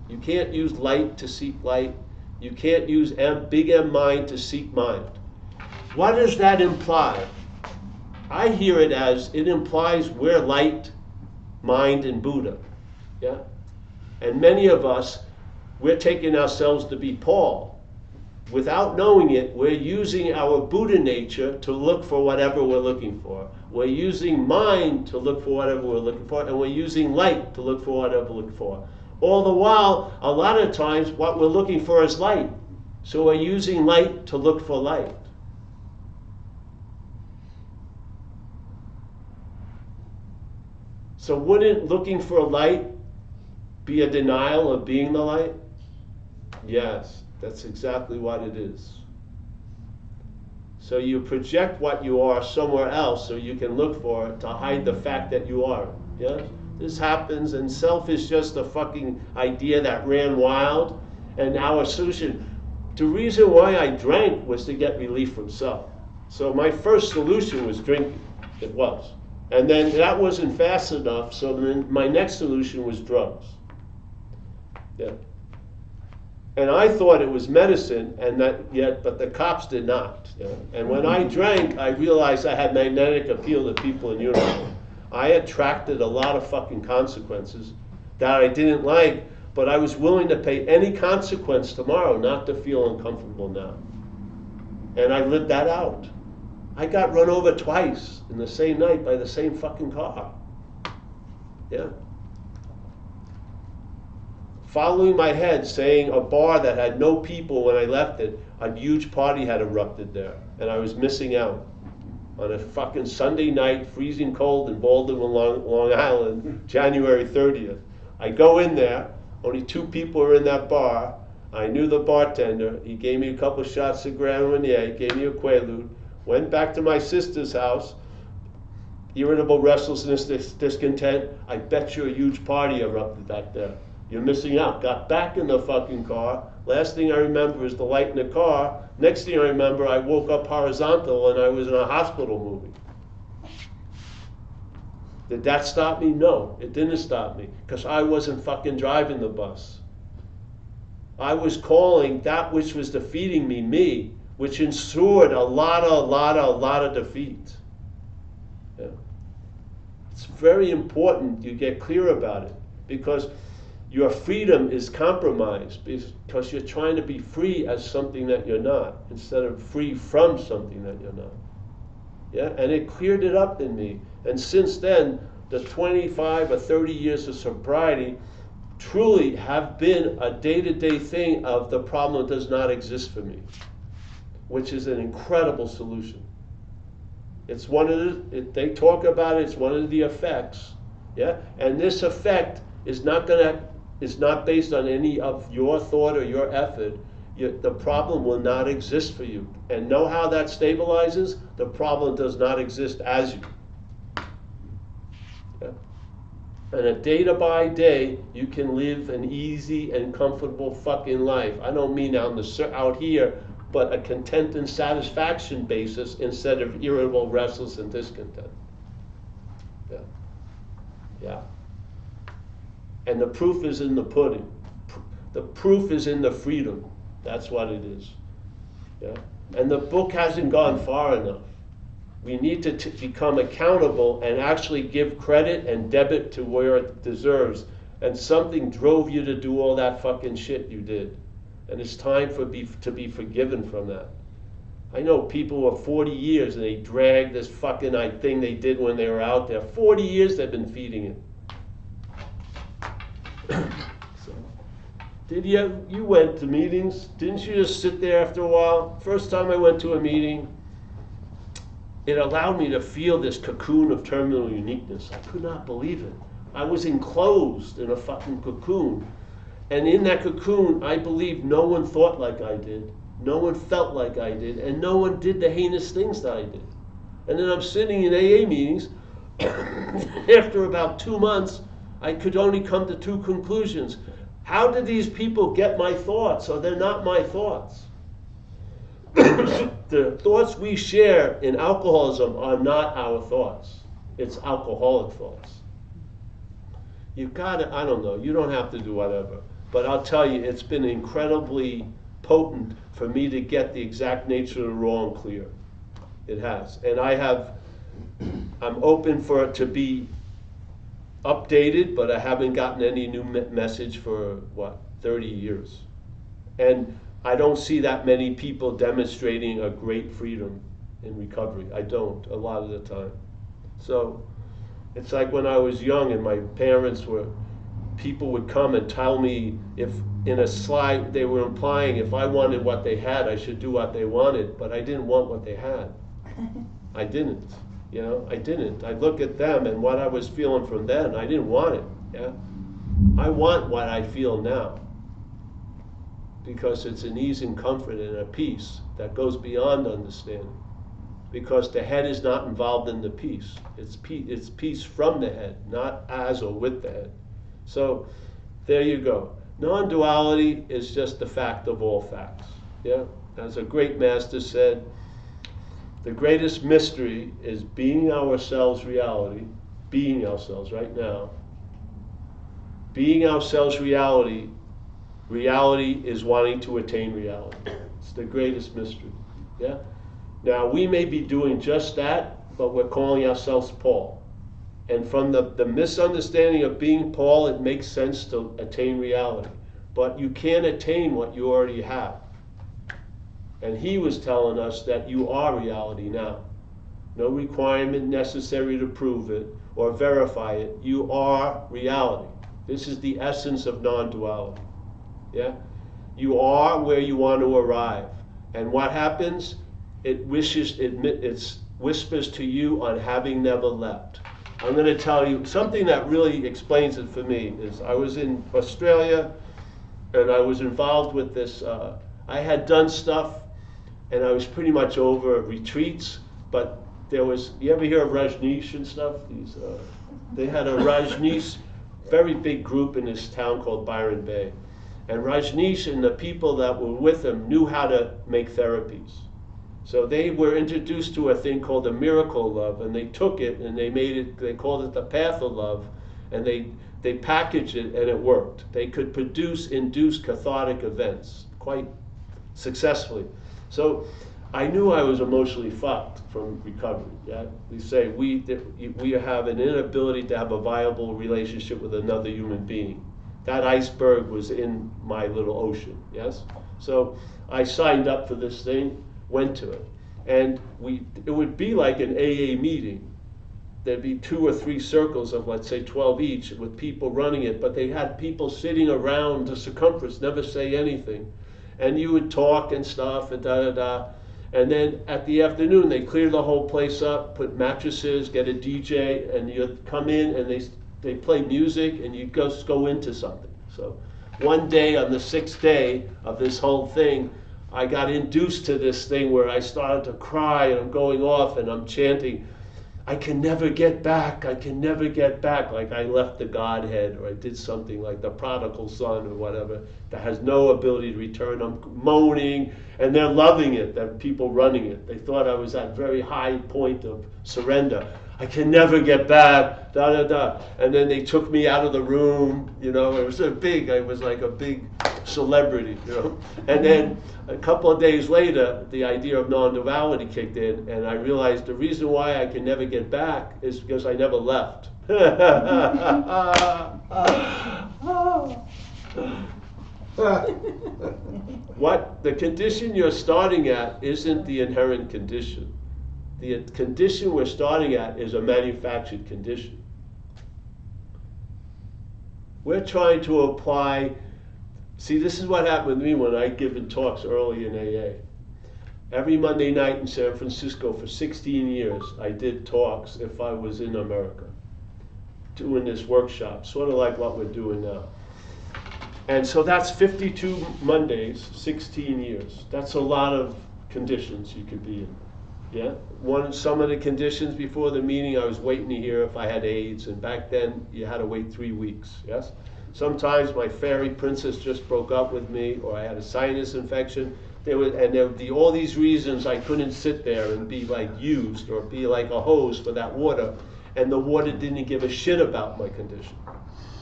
You can't use light to seek light. You can't use big M mind to seek mind. What does that imply? I hear it as it implies we're light, mind, and Buddha. Yeah? And many of us, we're taking ourselves to be Paul. Without knowing it, we're using our Buddha nature to look for whatever we're looking for. We're using mind to look for whatever we're looking for, and we're using light to look for whatever we're looking for. All the while, a lot of times, what we're looking for is light. So we're using light to look for light. So wouldn't looking for light be a denial of being the light? Yes, that's exactly what it is. So you project what you are somewhere else so you can look for it to hide the fact that you are. Yeah? This happens, and self is just a fucking idea that ran wild. And our solution, the reason why I drank was to get relief from self. So my first solution was drinking. It was. And then that wasn't fast enough, so then my next solution was drugs. Yeah. And I thought it was medicine, but the cops did not. Yeah. And when I drank, I realized I had magnetic appeal to people in uniform. I attracted a lot of fucking consequences that I didn't like, but I was willing to pay any consequence tomorrow not to feel uncomfortable now. And I lived that out. I got run over twice in the same night by the same fucking car. Yeah. Following my head, saying a bar that had no people when I left it, a huge party had erupted there, and I was missing out on a fucking Sunday night, freezing cold in Baltimore, Long Island, January 30th. I go in there, only 2 people were in that bar. I knew the bartender. He gave me a couple shots of Grand Marnier, he gave me a Quaalude, went back to my sister's house, irritable restlessness, discontent. I bet you a huge party erupted back there. You're missing out. Got back in the fucking car. Last thing I remember is the light in the car. Next thing I remember, I woke up horizontal and I was in a hospital movie. Did that stop me? No, it didn't stop me, because I wasn't fucking driving the bus. I was calling that which was defeating me, which ensured a lot of defeat. Yeah. It's very important you get clear about it, because your freedom is compromised because you're trying to be free as something that you're not, instead of free from something that you're not. Yeah, and it cleared it up in me. And since then, the 25 or 30 years of sobriety truly have been a day-to-day thing of the problem does not exist for me, which is an incredible solution. It's one of the, they talk about it, it's one of the effects, yeah? And this effect is not based on any of your thought or your effort. The problem will not exist for you. And know how that stabilizes? The problem does not exist as you. Yeah? And a day by day, you can live an easy and comfortable fucking life. I don't mean out here, but a content and satisfaction basis instead of irritable, restless, and discontent. Yeah. Yeah. And the proof is in the pudding. The proof is in the freedom. That's what it is. Yeah? And the book hasn't gone far enough. We need to become accountable and actually give credit and debit to where it deserves. And something drove you to do all that fucking shit you did. And it's time to be forgiven from that. I know people who are 40 years and they drag this fucking thing they did when they were out there. 40 years they've been feeding it. So, you went to meetings? Didn't you just sit there after a while? First time I went to a meeting, it allowed me to feel this cocoon of terminal uniqueness. I could not believe it. I was enclosed in a fucking cocoon. And in that cocoon, I believe no one thought like I did, no one felt like I did, and no one did the heinous things that I did. And then I'm sitting in AA meetings, after about 2 months, I could only come to 2 conclusions. How did these people get my thoughts, or they're not my thoughts? The thoughts we share in alcoholism are not our thoughts. It's alcoholic thoughts. You've got to, I don't know, you don't have to do whatever. But I'll tell you, it's been incredibly potent for me to get the exact nature of the wrong clear. It has. And I'm open for it to be updated, but I haven't gotten any new message for, 30 years. And I don't see that many people demonstrating a great freedom in recovery. I don't, a lot of the time. So it's like when I was young and my parents people would come and tell me, if in a slide they were implying if I wanted what they had, I should do what they wanted, but I didn't want what they had. I didn't, I didn't. I look at them and what I was feeling from them, I didn't want it, yeah? I want what I feel now, because it's an ease and comfort and a peace that goes beyond understanding. Because the head is not involved in the peace. It's peace from the head, not as or with the head. So there you go. Non-duality is just the fact of all facts. Yeah? As a great master said, the greatest mystery is being ourselves reality, being ourselves right now. Being ourselves reality, reality is wanting to attain reality. It's the greatest mystery. Yeah? Now, we may be doing just that, but we're calling ourselves Paul. And from the misunderstanding of being Paul, it makes sense to attain reality. But you can't attain what you already have. And he was telling us that you are reality now. no requirement necessary to prove it or verify it. You are reality. This is the essence of non-duality. Yeah? You are where you want to arrive. And what happens? It whispers to you on having never left. I'm going to tell you something that really explains it for me. Is I was in Australia and I was involved with this. I had done stuff and I was pretty much over retreats, but there was, you ever hear of Rajneesh and stuff? They had a Rajneesh, very big group in this town called Byron Bay. And Rajneesh and the people that were with him knew how to make therapies. So they were introduced to a thing called the miracle love, and they took it and they made it, they called it the path of love, and they packaged it and it worked. They could induce cathartic events quite successfully. So I knew I was emotionally fucked from recovery. Yeah? We say we have an inability to have a viable relationship with another human being. That iceberg was in my little ocean, yes? So I signed up for this thing, went to it. And it would be like an AA meeting. There'd be 2 or 3 circles of, let's say, 12 each with people running it, but they had people sitting around the circumference, never say anything. And you would talk and stuff and da-da-da. And then at the afternoon, they clear the whole place up, put mattresses, get a DJ, and you'd come in and they play music and you just go into something. So one day on the 6th day of this whole thing, I got induced to this thing where I started to cry and I'm going off and I'm chanting, I can never get back, I can never get back, like I left the Godhead or I did something like the prodigal son or whatever that has no ability to return. I'm moaning and they're loving it, the people running it. They thought I was at a very high point of surrender. I can never get back, da da da. And then they took me out of the room, you know, I was like a big celebrity, you know. And then a couple of days later, the idea of non-duality kicked in, and I realized the reason why I can never get back is because I never left. What the condition you're starting at isn't the inherent condition. The condition we're starting at is a manufactured condition. We're trying to apply. See, this is what happened with me when I given talks early in AA. Every Monday night in San Francisco for 16 years, I did talks if I was in America, doing this workshop, sort of like what we're doing now. And so that's 52 Mondays, 16 years. That's a lot of conditions you could be in. Yeah, some of the conditions before the meeting, I was waiting to hear if I had AIDS, and back then you had to wait 3 weeks. Yes, sometimes my fairy princess just broke up with me, or I had a sinus infection. There would be all these reasons I couldn't sit there and be like used or be like a hose for that water, and the water didn't give a shit about my condition.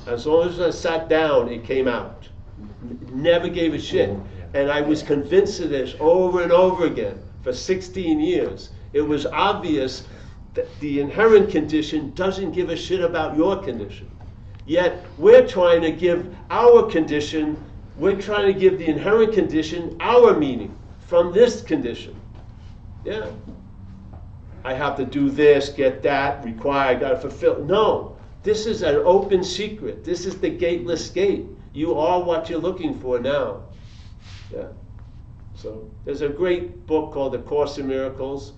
As long as I sat down, it came out. Never gave a shit, and I was convinced of this over and over again. For 16 years, it was obvious that the inherent condition doesn't give a shit about your condition. Yet, we're trying to give our condition, we're trying to give the inherent condition our meaning from this condition. Yeah. I have to do this, get that, require, I got to fulfill. No, this is an open secret. This is the gateless gate. You are what you're looking for now. Yeah. So there's a great book called The Course in Miracles.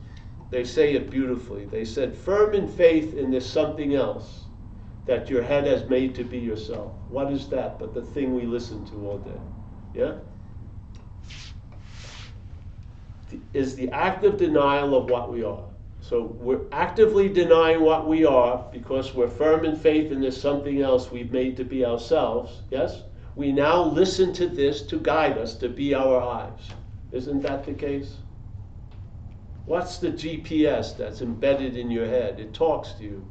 They say it beautifully. They said, firm in faith in this something else that your head has made to be yourself. What is that but the thing we listen to all day? Yeah? Is the active denial of what we are. So we're actively denying what we are because we're firm in faith in this something else we've made to be ourselves. Yes? We now listen to this to guide us, to be our eyes. Isn't that the case? What's the GPS that's embedded in your head? It talks to you.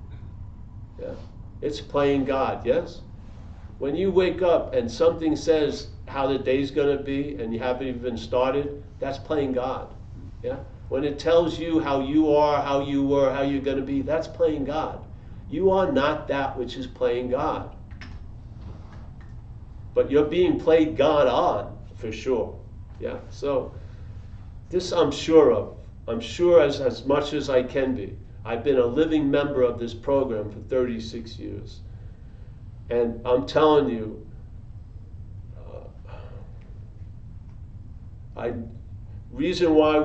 Yeah. It's playing God, yes? When you wake up and something says how the day's going to be and you haven't even started, that's playing God. Yeah? When it tells you how you are, how you were, how you're going to be, that's playing God. You are not that which is playing God. But you're being played God on, for sure. Yeah, so this I'm sure of. I'm sure as much as I can be. I've been a living member of this program for 36 years. And I'm telling you, reason why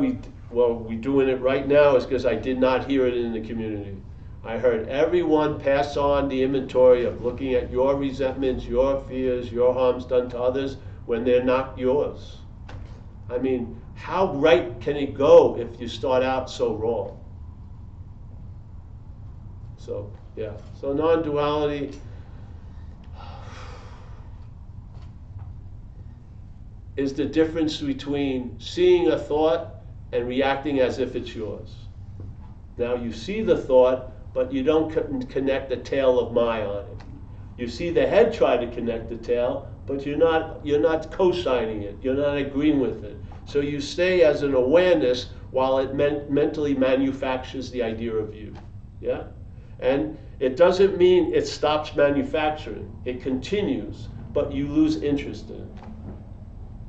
we're doing it right now is because I did not hear it in the community. I heard everyone pass on the inventory of looking at your resentments, your fears, your harms done to others when they're not yours. I mean, how right can it go if you start out so wrong? So, yeah. So non-duality is the difference between seeing a thought and reacting as if it's yours. Now you see the thought, but you don't connect the tail of my on it. You see the head try to connect the tail, but you're not co-signing it. You're not agreeing with it. So you stay as an awareness while it mentally manufactures the idea of you. Yeah? And it doesn't mean it stops manufacturing. It continues, but you lose interest in it.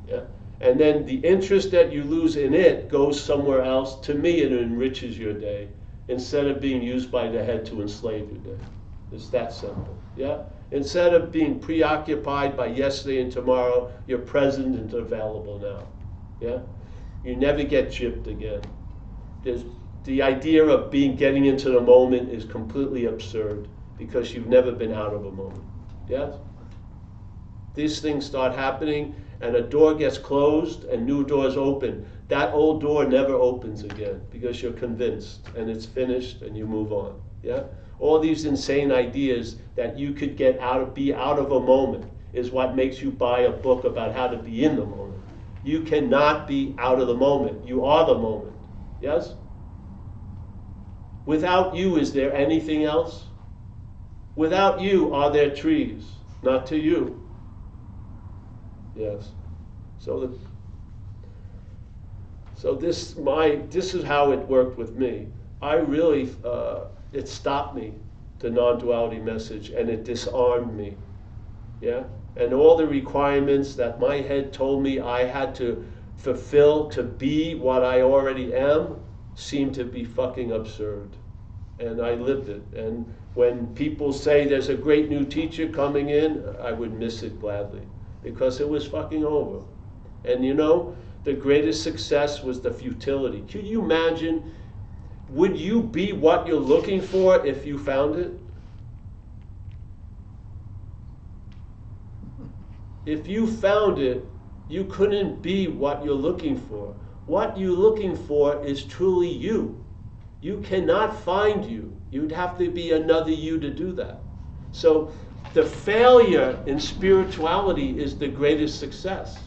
Yeah? And then the interest that you lose in it goes somewhere else. To me, it enriches your day instead of being used by the head to enslave your day. It's that simple. Yeah? Instead of being preoccupied by yesterday and tomorrow, you're present and available now. Yeah? You never get gypped again. The idea of getting into the moment is completely absurd because you've never been out of a moment. Yes? These things start happening and a door gets closed and new doors open. That old door never opens again because you're convinced and it's finished and you move on. Yeah? All these insane ideas that you could be out of a moment is what makes you buy a book about how to be in the moment. You cannot be out of the moment. You are the moment. Yes? Without you, is there anything else? Without you, are there trees? Not to you. Yes. So this is how it worked with me. I really, it stopped me, the non-duality message, and it disarmed me. Yeah? And all the requirements that my head told me I had to fulfill to be what I already am seemed to be fucking absurd. And I lived it. And when people say there's a great new teacher coming in, I would miss it gladly because it was fucking over. And you know, the greatest success was the futility. Could you imagine, would you be what you're looking for if you found it? If you found it, you couldn't be what you're looking for. What you're looking for is truly you. You cannot find you. You'd have to be another you to do that. So the failure in spirituality is the greatest success.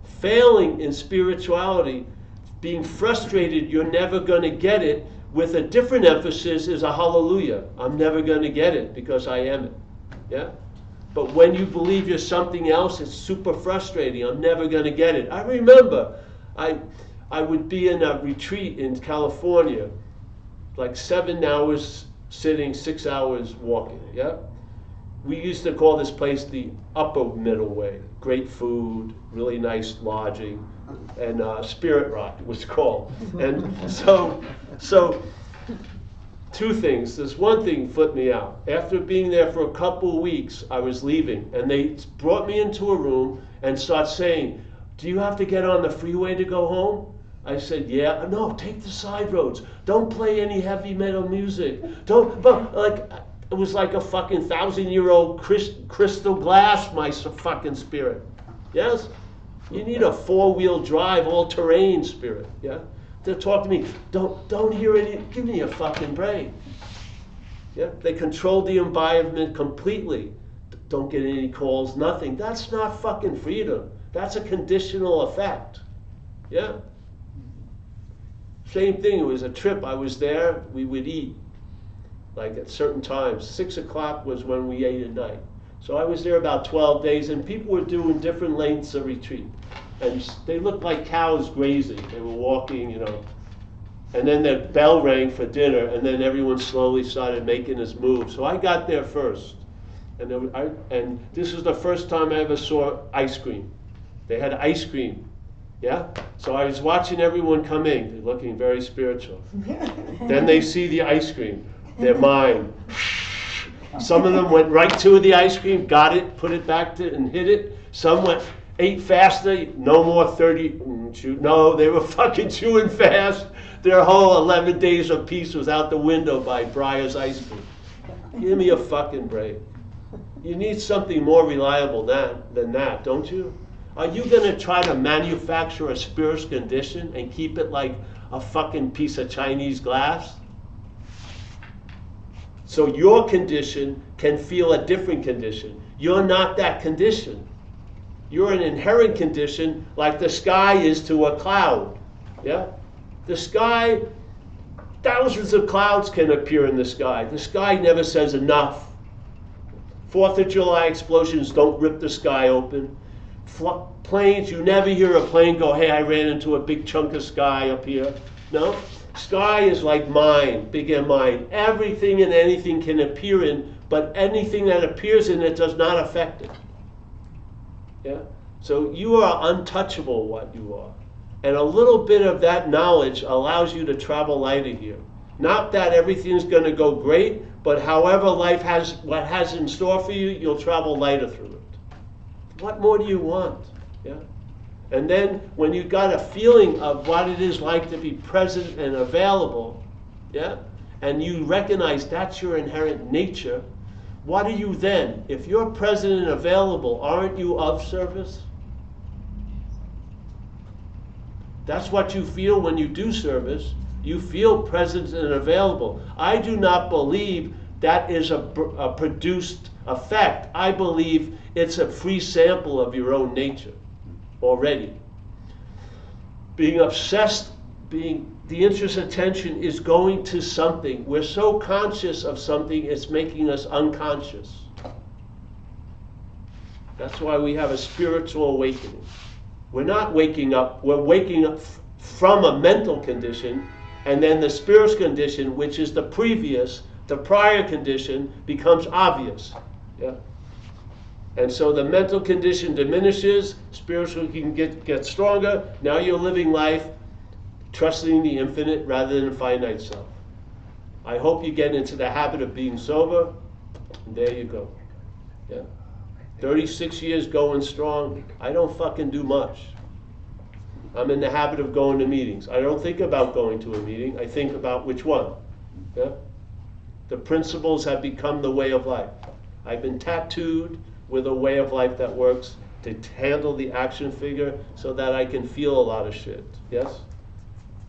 Failing in spirituality, being frustrated you're never going to get it, with a different emphasis is a hallelujah. I'm never going to get it because I am it. Yeah? But when you believe you're something else, it's super frustrating. I'm never going to get it. I remember I would be in a retreat in California, like 7 hours sitting, 6 hours walking. Yeah? We used to call this place the upper middle way. Great food, really nice lodging, and Spirit Rock it was called. And so two things. This one thing flipped me out. After being there for a couple of weeks, I was leaving, and they brought me into a room and started saying, "Do you have to get on the freeway to go home?" I said, "Yeah." "No, take the side roads. Don't play any heavy metal music. Don't," but like, it was like a fucking 1,000-year-old crystal glass, my fucking spirit. Yes? You need a 4-wheel drive, all-terrain spirit. Yeah? To talk to me, don't hear any, give me a fucking break. Yeah? They control the environment completely. Don't get any calls, nothing. That's not fucking freedom. That's a conditional effect. Yeah? Same thing, it was a trip. I was there, we would eat. Like at certain times. 6 o'clock was when we ate at night. So I was there about 12 days, and people were doing different lengths of retreat. And they looked like cows grazing. They were walking, you know. And then the bell rang for dinner, and then everyone slowly started making his move. So I got there first. And this was the first time I ever saw ice cream. They had ice cream Yeah? So I was watching everyone come in, they're looking very spiritual. Then they see the ice cream, they're mine. Some of them went right to the ice cream, got it, put it back to and hit it. Some went, ate faster, no more 30, no, they were fucking chewing fast. Their whole 11 days of peace was out the window by Breyer's ice cream. Give me a fucking break. You need something more reliable than that, don't you? Are you going to try to manufacture a spiritual condition and keep it like a fucking piece of Chinese glass? So your condition can feel a different condition. You're not that condition. You're an inherent condition like the sky is to a cloud. Yeah? The sky, thousands of clouds can appear in the sky. The sky never says enough. 4th of July explosions don't rip the sky open. Planes, you never hear a plane go, hey, I ran into a big chunk of sky up here. No? Sky is like mind, big and mind. Everything and anything can appear in, but anything that appears in it does not affect it. Yeah? So you are untouchable, what you are. And a little bit of that knowledge allows you to travel lighter here. Not that everything's going to go great, but however life has what has in store for you, you'll travel lighter through it. What more do you want? Yeah? And then when you got a feeling of what it is like to be present and available, yeah, and you recognize that's your inherent nature, what are you then? If you're present and available, aren't you of service? That's what you feel when you do service. You feel present and available. I do not believe that is a produced effect. I believe it's a free sample of your own nature already. Being obsessed, the interest attention is going to something. We're so conscious of something, it's making us unconscious. That's why we have a spiritual awakening. We're not waking up, we're waking up from a mental condition, and then the spiritual condition, which is the prior condition, becomes obvious. Yeah? And so the mental condition diminishes, spiritual can get stronger. Now you're living life trusting the infinite rather than finite self. I hope you get into the habit of being sober. And there you go. Yeah. 36 years going strong. I don't fucking do much. I'm in the habit of going to meetings. I don't think about going to a meeting. I think about which one. Yeah? The principles have become the way of life. I've been tattooed with a way of life that works to handle the action figure so that I can feel a lot of shit. Yes?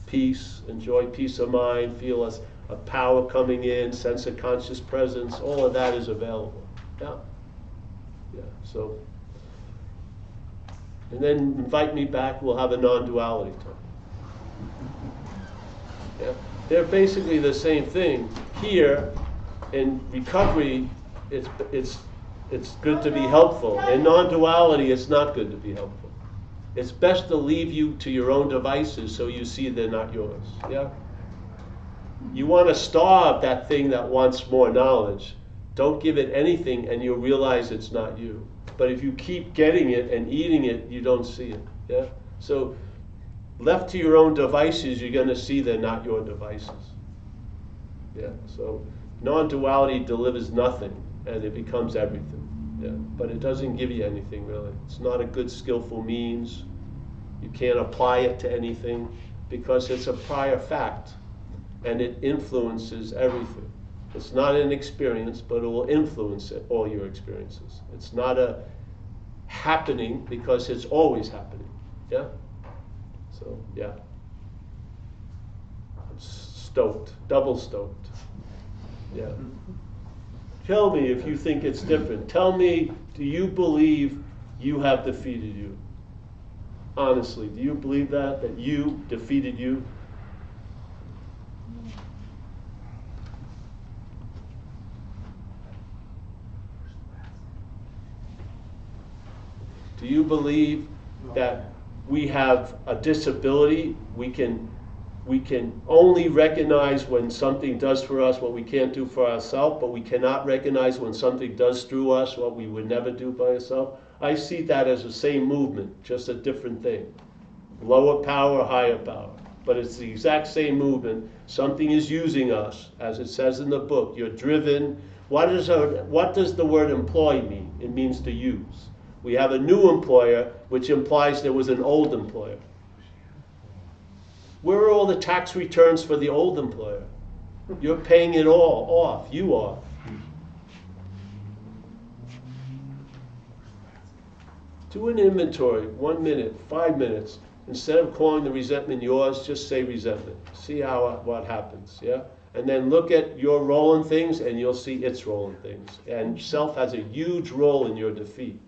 Peace, enjoy peace of mind, feel a power coming in, sense of conscious presence, all of that is available. Yeah? Yeah, so. And then invite me back, we'll have a non-duality talk. Yeah? They're basically the same thing. Here, in recovery, it's good to be helpful. In non-duality, it's not good to be helpful. It's best to leave you to your own devices so you see they're not yours. Yeah? You want to starve that thing that wants more knowledge. Don't give it anything and you'll realize it's not you. But if you keep getting it and eating it, you don't see it. Yeah? So left to your own devices, you're going to see they're not your devices. Yeah? So non-duality delivers nothing and it becomes everything. Yeah, but it doesn't give you anything really. It's not a good skillful means. You can't apply it to anything because it's a prior fact and it influences everything. It's not an experience, but it will influence all your experiences. It's not a happening because it's always happening. Yeah? So, yeah. I'm stoked, double stoked. Yeah. Tell me if you think it's different. Tell me, do you believe you have defeated you? Honestly, do you believe that you defeated you? Do you believe that we have a disability? We can only recognize when something does for us what we can't do for ourselves, but we cannot recognize when something does through us what we would never do by ourselves. I see that as the same movement, just a different thing. Lower power, higher power. But it's the exact same movement. Something is using us, as it says in the book. You're driven. What does the word employ mean? It means to use. We have a new employer, which implies there was an old employer. Where are all the tax returns for the old employer? You're paying it all off. You are. Do an inventory, 1 minute, 5 minutes. Instead of calling the resentment yours, just say resentment. See what happens, yeah? And then look at your role in things, and you'll see its role in things. And self has a huge role in your defeat.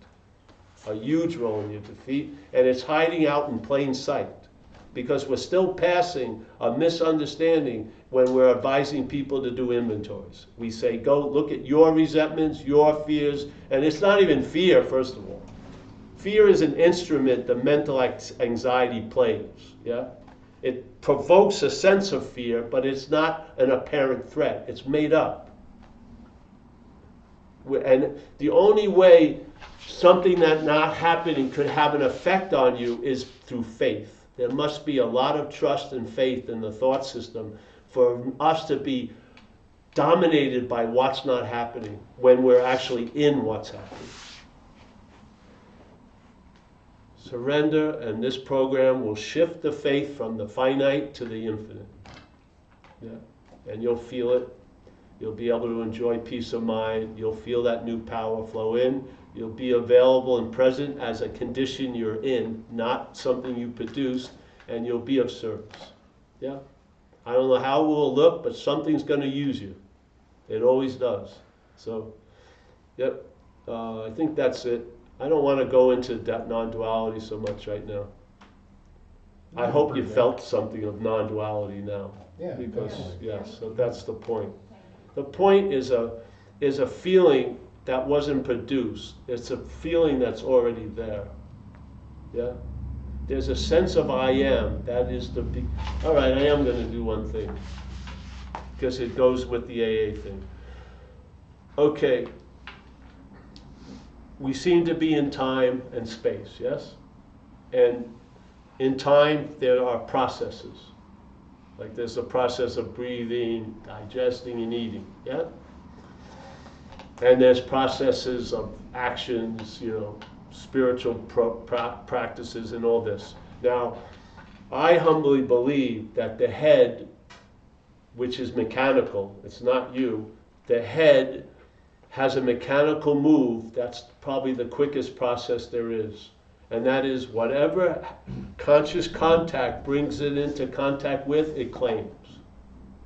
A huge role in your defeat. And it's hiding out in plain sight. Because we're still passing a misunderstanding when we're advising people to do inventories. We say, go look at your resentments, your fears, and it's not even fear, first of all. Fear is an instrument the mental anxiety plays, yeah? It provokes a sense of fear, but it's not an apparent threat. It's made up. And the only way something that not happening could have an effect on you is through faith. There must be a lot of trust and faith in the thought system for us to be dominated by what's not happening when we're actually in what's happening. Surrender, and this program will shift the faith from the finite to the infinite. Yeah? And you'll feel it. You'll be able to enjoy peace of mind. You'll feel that new power flow in. You'll be available and present as a condition you're in, not something you produced, and you'll be of service. Yeah? I don't know how it will look, but something's going to use you. It always does. So, yep, I think that's it. I don't want to go into that non-duality so much right now. I hope you felt something of non-duality now. Yeah. Because, yes, so that's the point. The point is a feeling that wasn't produced. It's a feeling that's already there. Yeah? There's a sense of I am. That is the big... All right, I am going to do one thing. Because it goes with the AA thing. Okay. We seem to be in time and space, yes? And in time, there are processes. Like there's a process of breathing, digesting, and eating, yeah? And there's processes of actions, you know, spiritual practices and all this. Now, I humbly believe that the head, which is mechanical, it's not you, the head has a mechanical move that's probably the quickest process there is. And that is whatever conscious contact brings it into contact with, it claims.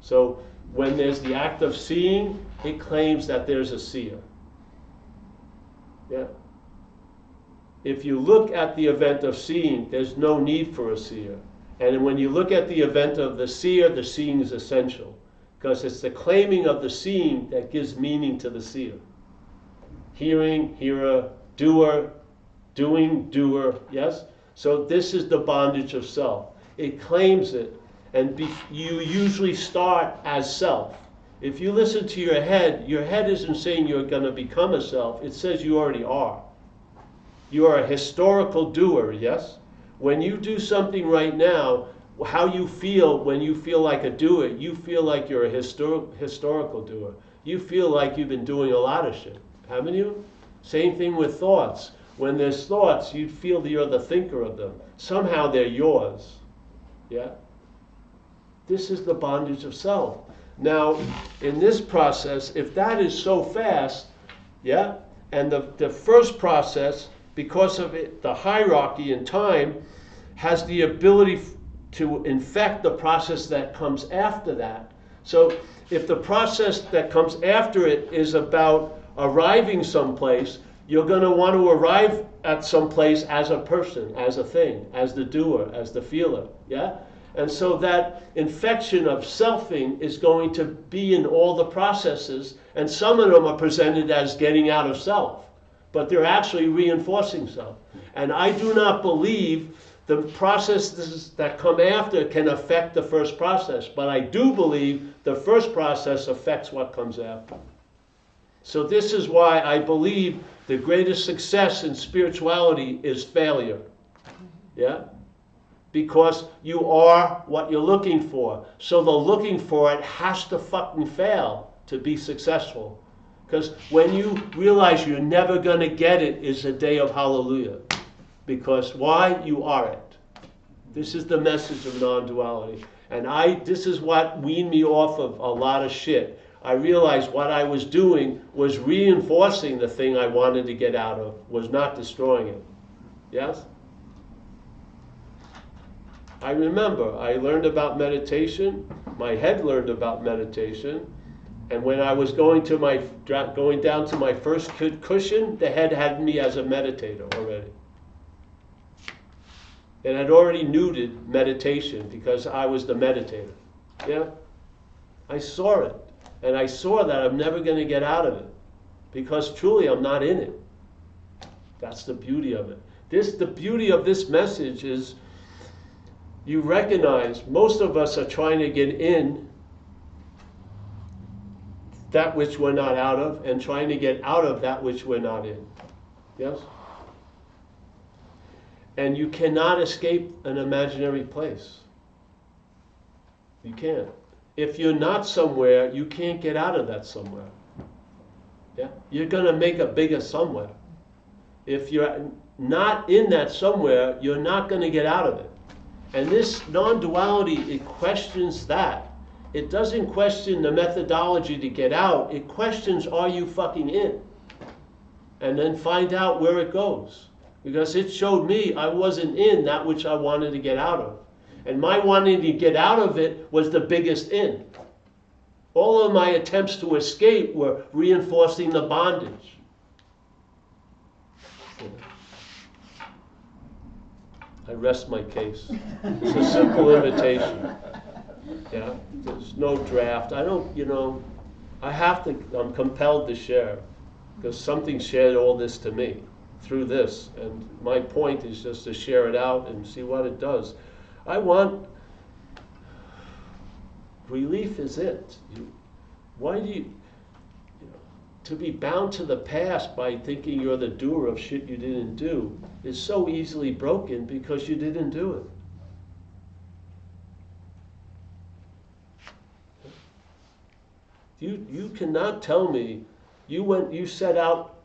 So when there's the act of seeing, it claims that there's a seer. Yeah. If you look at the event of seeing, there's no need for a seer. And when you look at the event of the seer, the seeing is essential. Because it's the claiming of the seeing that gives meaning to the seer. Hearing, hearer, doer, doing, doer, yes? So this is the bondage of self. It claims it, and you usually start as self. If you listen to your head isn't saying you're going to become a self, it says you already are. You are a historical doer, yes? When you do something right now, how you feel when you feel like a doer, you feel like you're a historical doer. You feel like you've been doing a lot of shit, haven't you? Same thing with thoughts. When there's thoughts, you feel that you're the thinker of them. Somehow they're yours. Yeah? This is the bondage of self. Now, in this process, if that is so fast, yeah, and the first process, because of it, the hierarchy in time, has the ability to infect the process that comes after that. So if the process that comes after it is about arriving someplace, you're going to want to arrive at some place as a person, as a thing, as the doer, as the feeler, yeah? And so that infection of selfing is going to be in all the processes, and some of them are presented as getting out of self, but they're actually reinforcing self. And I do not believe the processes that come after can affect the first process, but I do believe the first process affects what comes after. So this is why I believe the greatest success in spirituality is failure. Yeah? because you are what you're looking for. So the looking for it has to fucking fail to be successful. Because when you realize you're never going to get it is a day of hallelujah. Because why? You are it. This is the message of non-duality. And this is what weaned me off of a lot of shit. I realized what I was doing was reinforcing the thing I wanted to get out of, was not destroying it. Yes? I remember I learned about meditation, my head learned about meditation, and when I was going down to my first cushion, the head had me as a meditator already. It had already neutered meditation because I was the meditator. Yeah? I saw it. And I saw that I'm never going to get out of it. Because truly I'm not in it. That's the beauty of it. The beauty of this message is you recognize most of us are trying to get in that which we're not out of and trying to get out of that which we're not in. Yes? And you cannot escape an imaginary place. You can't. If you're not somewhere, you can't get out of that somewhere. Yeah? You're going to make a bigger somewhere. If you're not in that somewhere, you're not going to get out of it. And this non-duality, it questions that. It doesn't question the methodology to get out. It questions, are you fucking in? And then find out where it goes. Because it showed me I wasn't in that which I wanted to get out of. And my wanting to get out of it was the biggest in. All of my attempts to escape were reinforcing the bondage. I rest my case. It's a simple invitation. Yeah, there's no draft. I don't, I'm compelled to share because something shared all this to me through this. And my point is just to share it out and see what it does. Relief is it. To be bound to the past by thinking you're the doer of shit you didn't do is so easily broken because you didn't do it. You cannot tell me you set out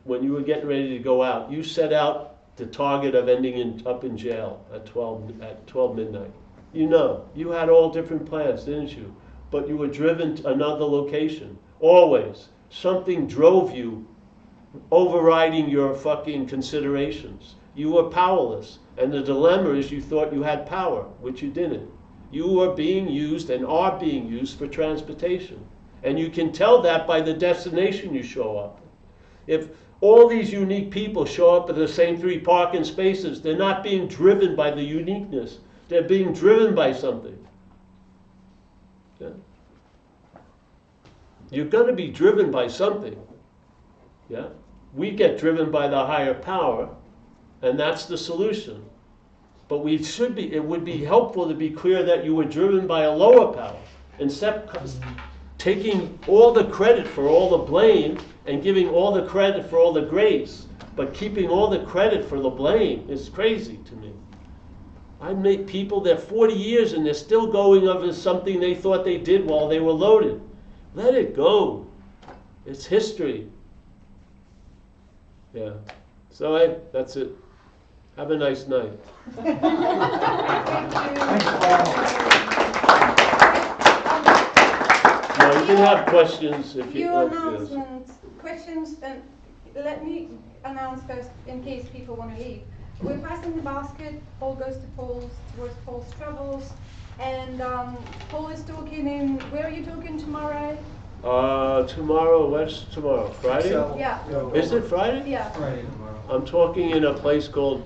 when you were getting ready to go out, you set out the target of ending up in jail at 12 midnight. You had all different plans, didn't you? But you were driven to another location. Always. Something drove you, overriding your fucking considerations. You were powerless. And the dilemma is you thought you had power, which you didn't. You were being used and are being used for transportation. And you can tell that by the destination you show up. If all these unique people show up at the same 3 parking spaces, they're not being driven by the uniqueness. They're being driven by something. Yeah? You're going to be driven by something. Yeah? We get driven by the higher power, and that's the solution. But it would be helpful to be clear that you were driven by a lower power. Instead of taking all the credit for all the blame and giving all the credit for all the grace, but keeping all the credit for the blame is crazy to me. I meet people that 40 years and they're still going over something they thought they did while they were loaded. Let it go. It's history. Yeah. So that's it. Have a nice night. Now you can have questions if you want. Questions, then let me announce first in case people want to leave. We're passing the basket. Paul goes to Paul's, towards Paul's travels. And Paul is talking where are you talking tomorrow? Tomorrow, what's tomorrow? Friday? Yeah. Is it Friday? Yeah. Friday tomorrow. I'm talking in a place called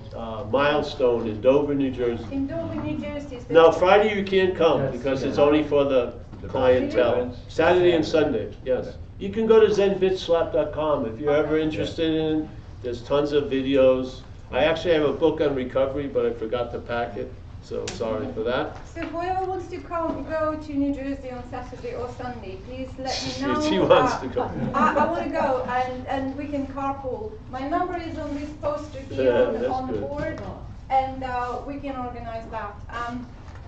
Milestone in Dover, New Jersey. In Dover, New Jersey. No, Friday you can't come Yes, because yeah. it's only for the clientele. Saturday and Sunday, yes. You can go to zenbitslap.com if you're ever interested in it. There's tons of videos. I actually have a book on recovery, but I forgot to pack it, so sorry for that. So whoever wants to go to New Jersey on Saturday or Sunday, please let me know. She wants to go. I want to go, and we can carpool. My number is on this poster here on the good. board. and we can organize that.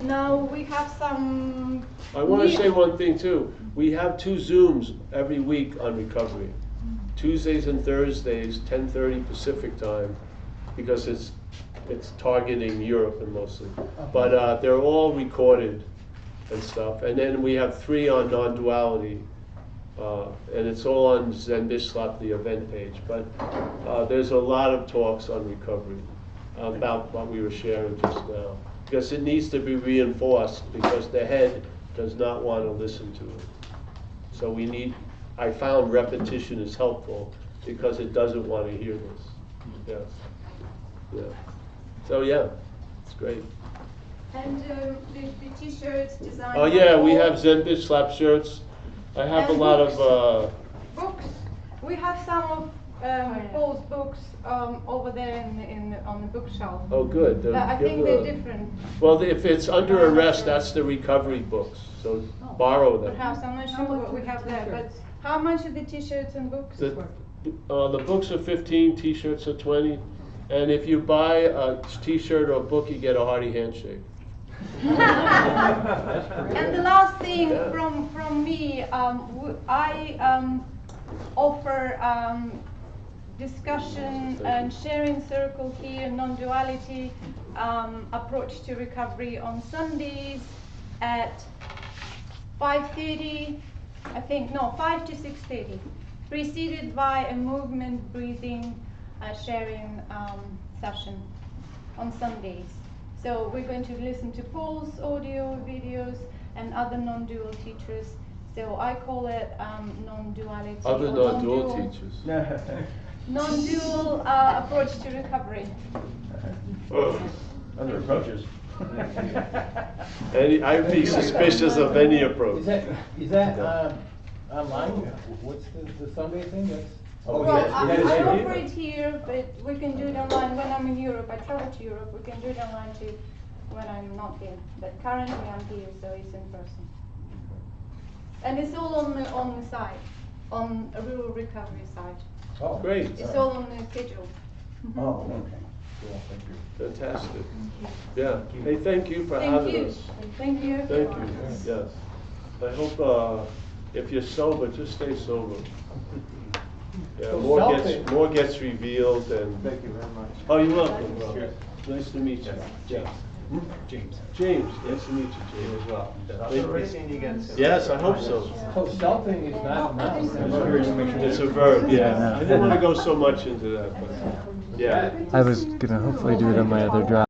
Now we have some. I want to say one thing too. We have 2 Zooms every week on recovery. Tuesdays and Thursdays, 10:30 Pacific time, because it's targeting Europe and mostly. But they're all recorded and stuff. And then we have 3 on non-duality, and it's all on Zen-Bishop, the event page. But there's a lot of talks on recovery about what we were sharing just now, because it needs to be reinforced, because the head does not want to listen to it. So I found repetition is helpful, because it doesn't want to hear this. Yes. Yeah. So yeah, it's great. And the t-shirts designed. Oh yeah, we have Zen-Bishop shirts. I have a lot of books. We have some of Paul's books over there on the bookshelf. Oh good. I think they're different. Well, if it's under arrest, that's the recovery books. So borrow them. Perhaps, I'm not sure what we have there, but how much are the t-shirts and books? The books are 15, t-shirts are 20, and if you buy a t-shirt or a book, you get a hearty handshake. And the last thing from me, I offer discussion and sharing circle here, non-duality approach to recovery on Sundays at 5:30, I think, no, 5 to 6:30, preceded by a movement breathing sharing session on Sundays. So we're going to listen to Paul's audio videos and other non-dual teachers. So I call it non-duality. Other non-dual teachers. Non-dual approach to recovery. Other approaches. I'd be suspicious of any approach. Is that online? What's the Sunday thing? That's. Well, I operate here, but we can do it online when I'm in Europe. I travel to Europe. We can do it online too when I'm not here. But currently I'm here, so it's in person. And it's all on the site, on a rural recovery site. Oh, great. It's all on the schedule. Oh, okay. Cool, thank you. Fantastic. Yeah. Hey, thank you for having us. Thank you. Thank you. Yes. I hope if you're sober, just stay sober. Yeah, So more gets revealed, and Thank you very much. oh, you're welcome. Nice to meet you. James. Hmm? James, nice to meet you, James. As well. Yes, I hope so. So selfing is not a noun. It's a verb. Yeah. I didn't want to go so much into that, but yeah. I was gonna hopefully do it on my other drive.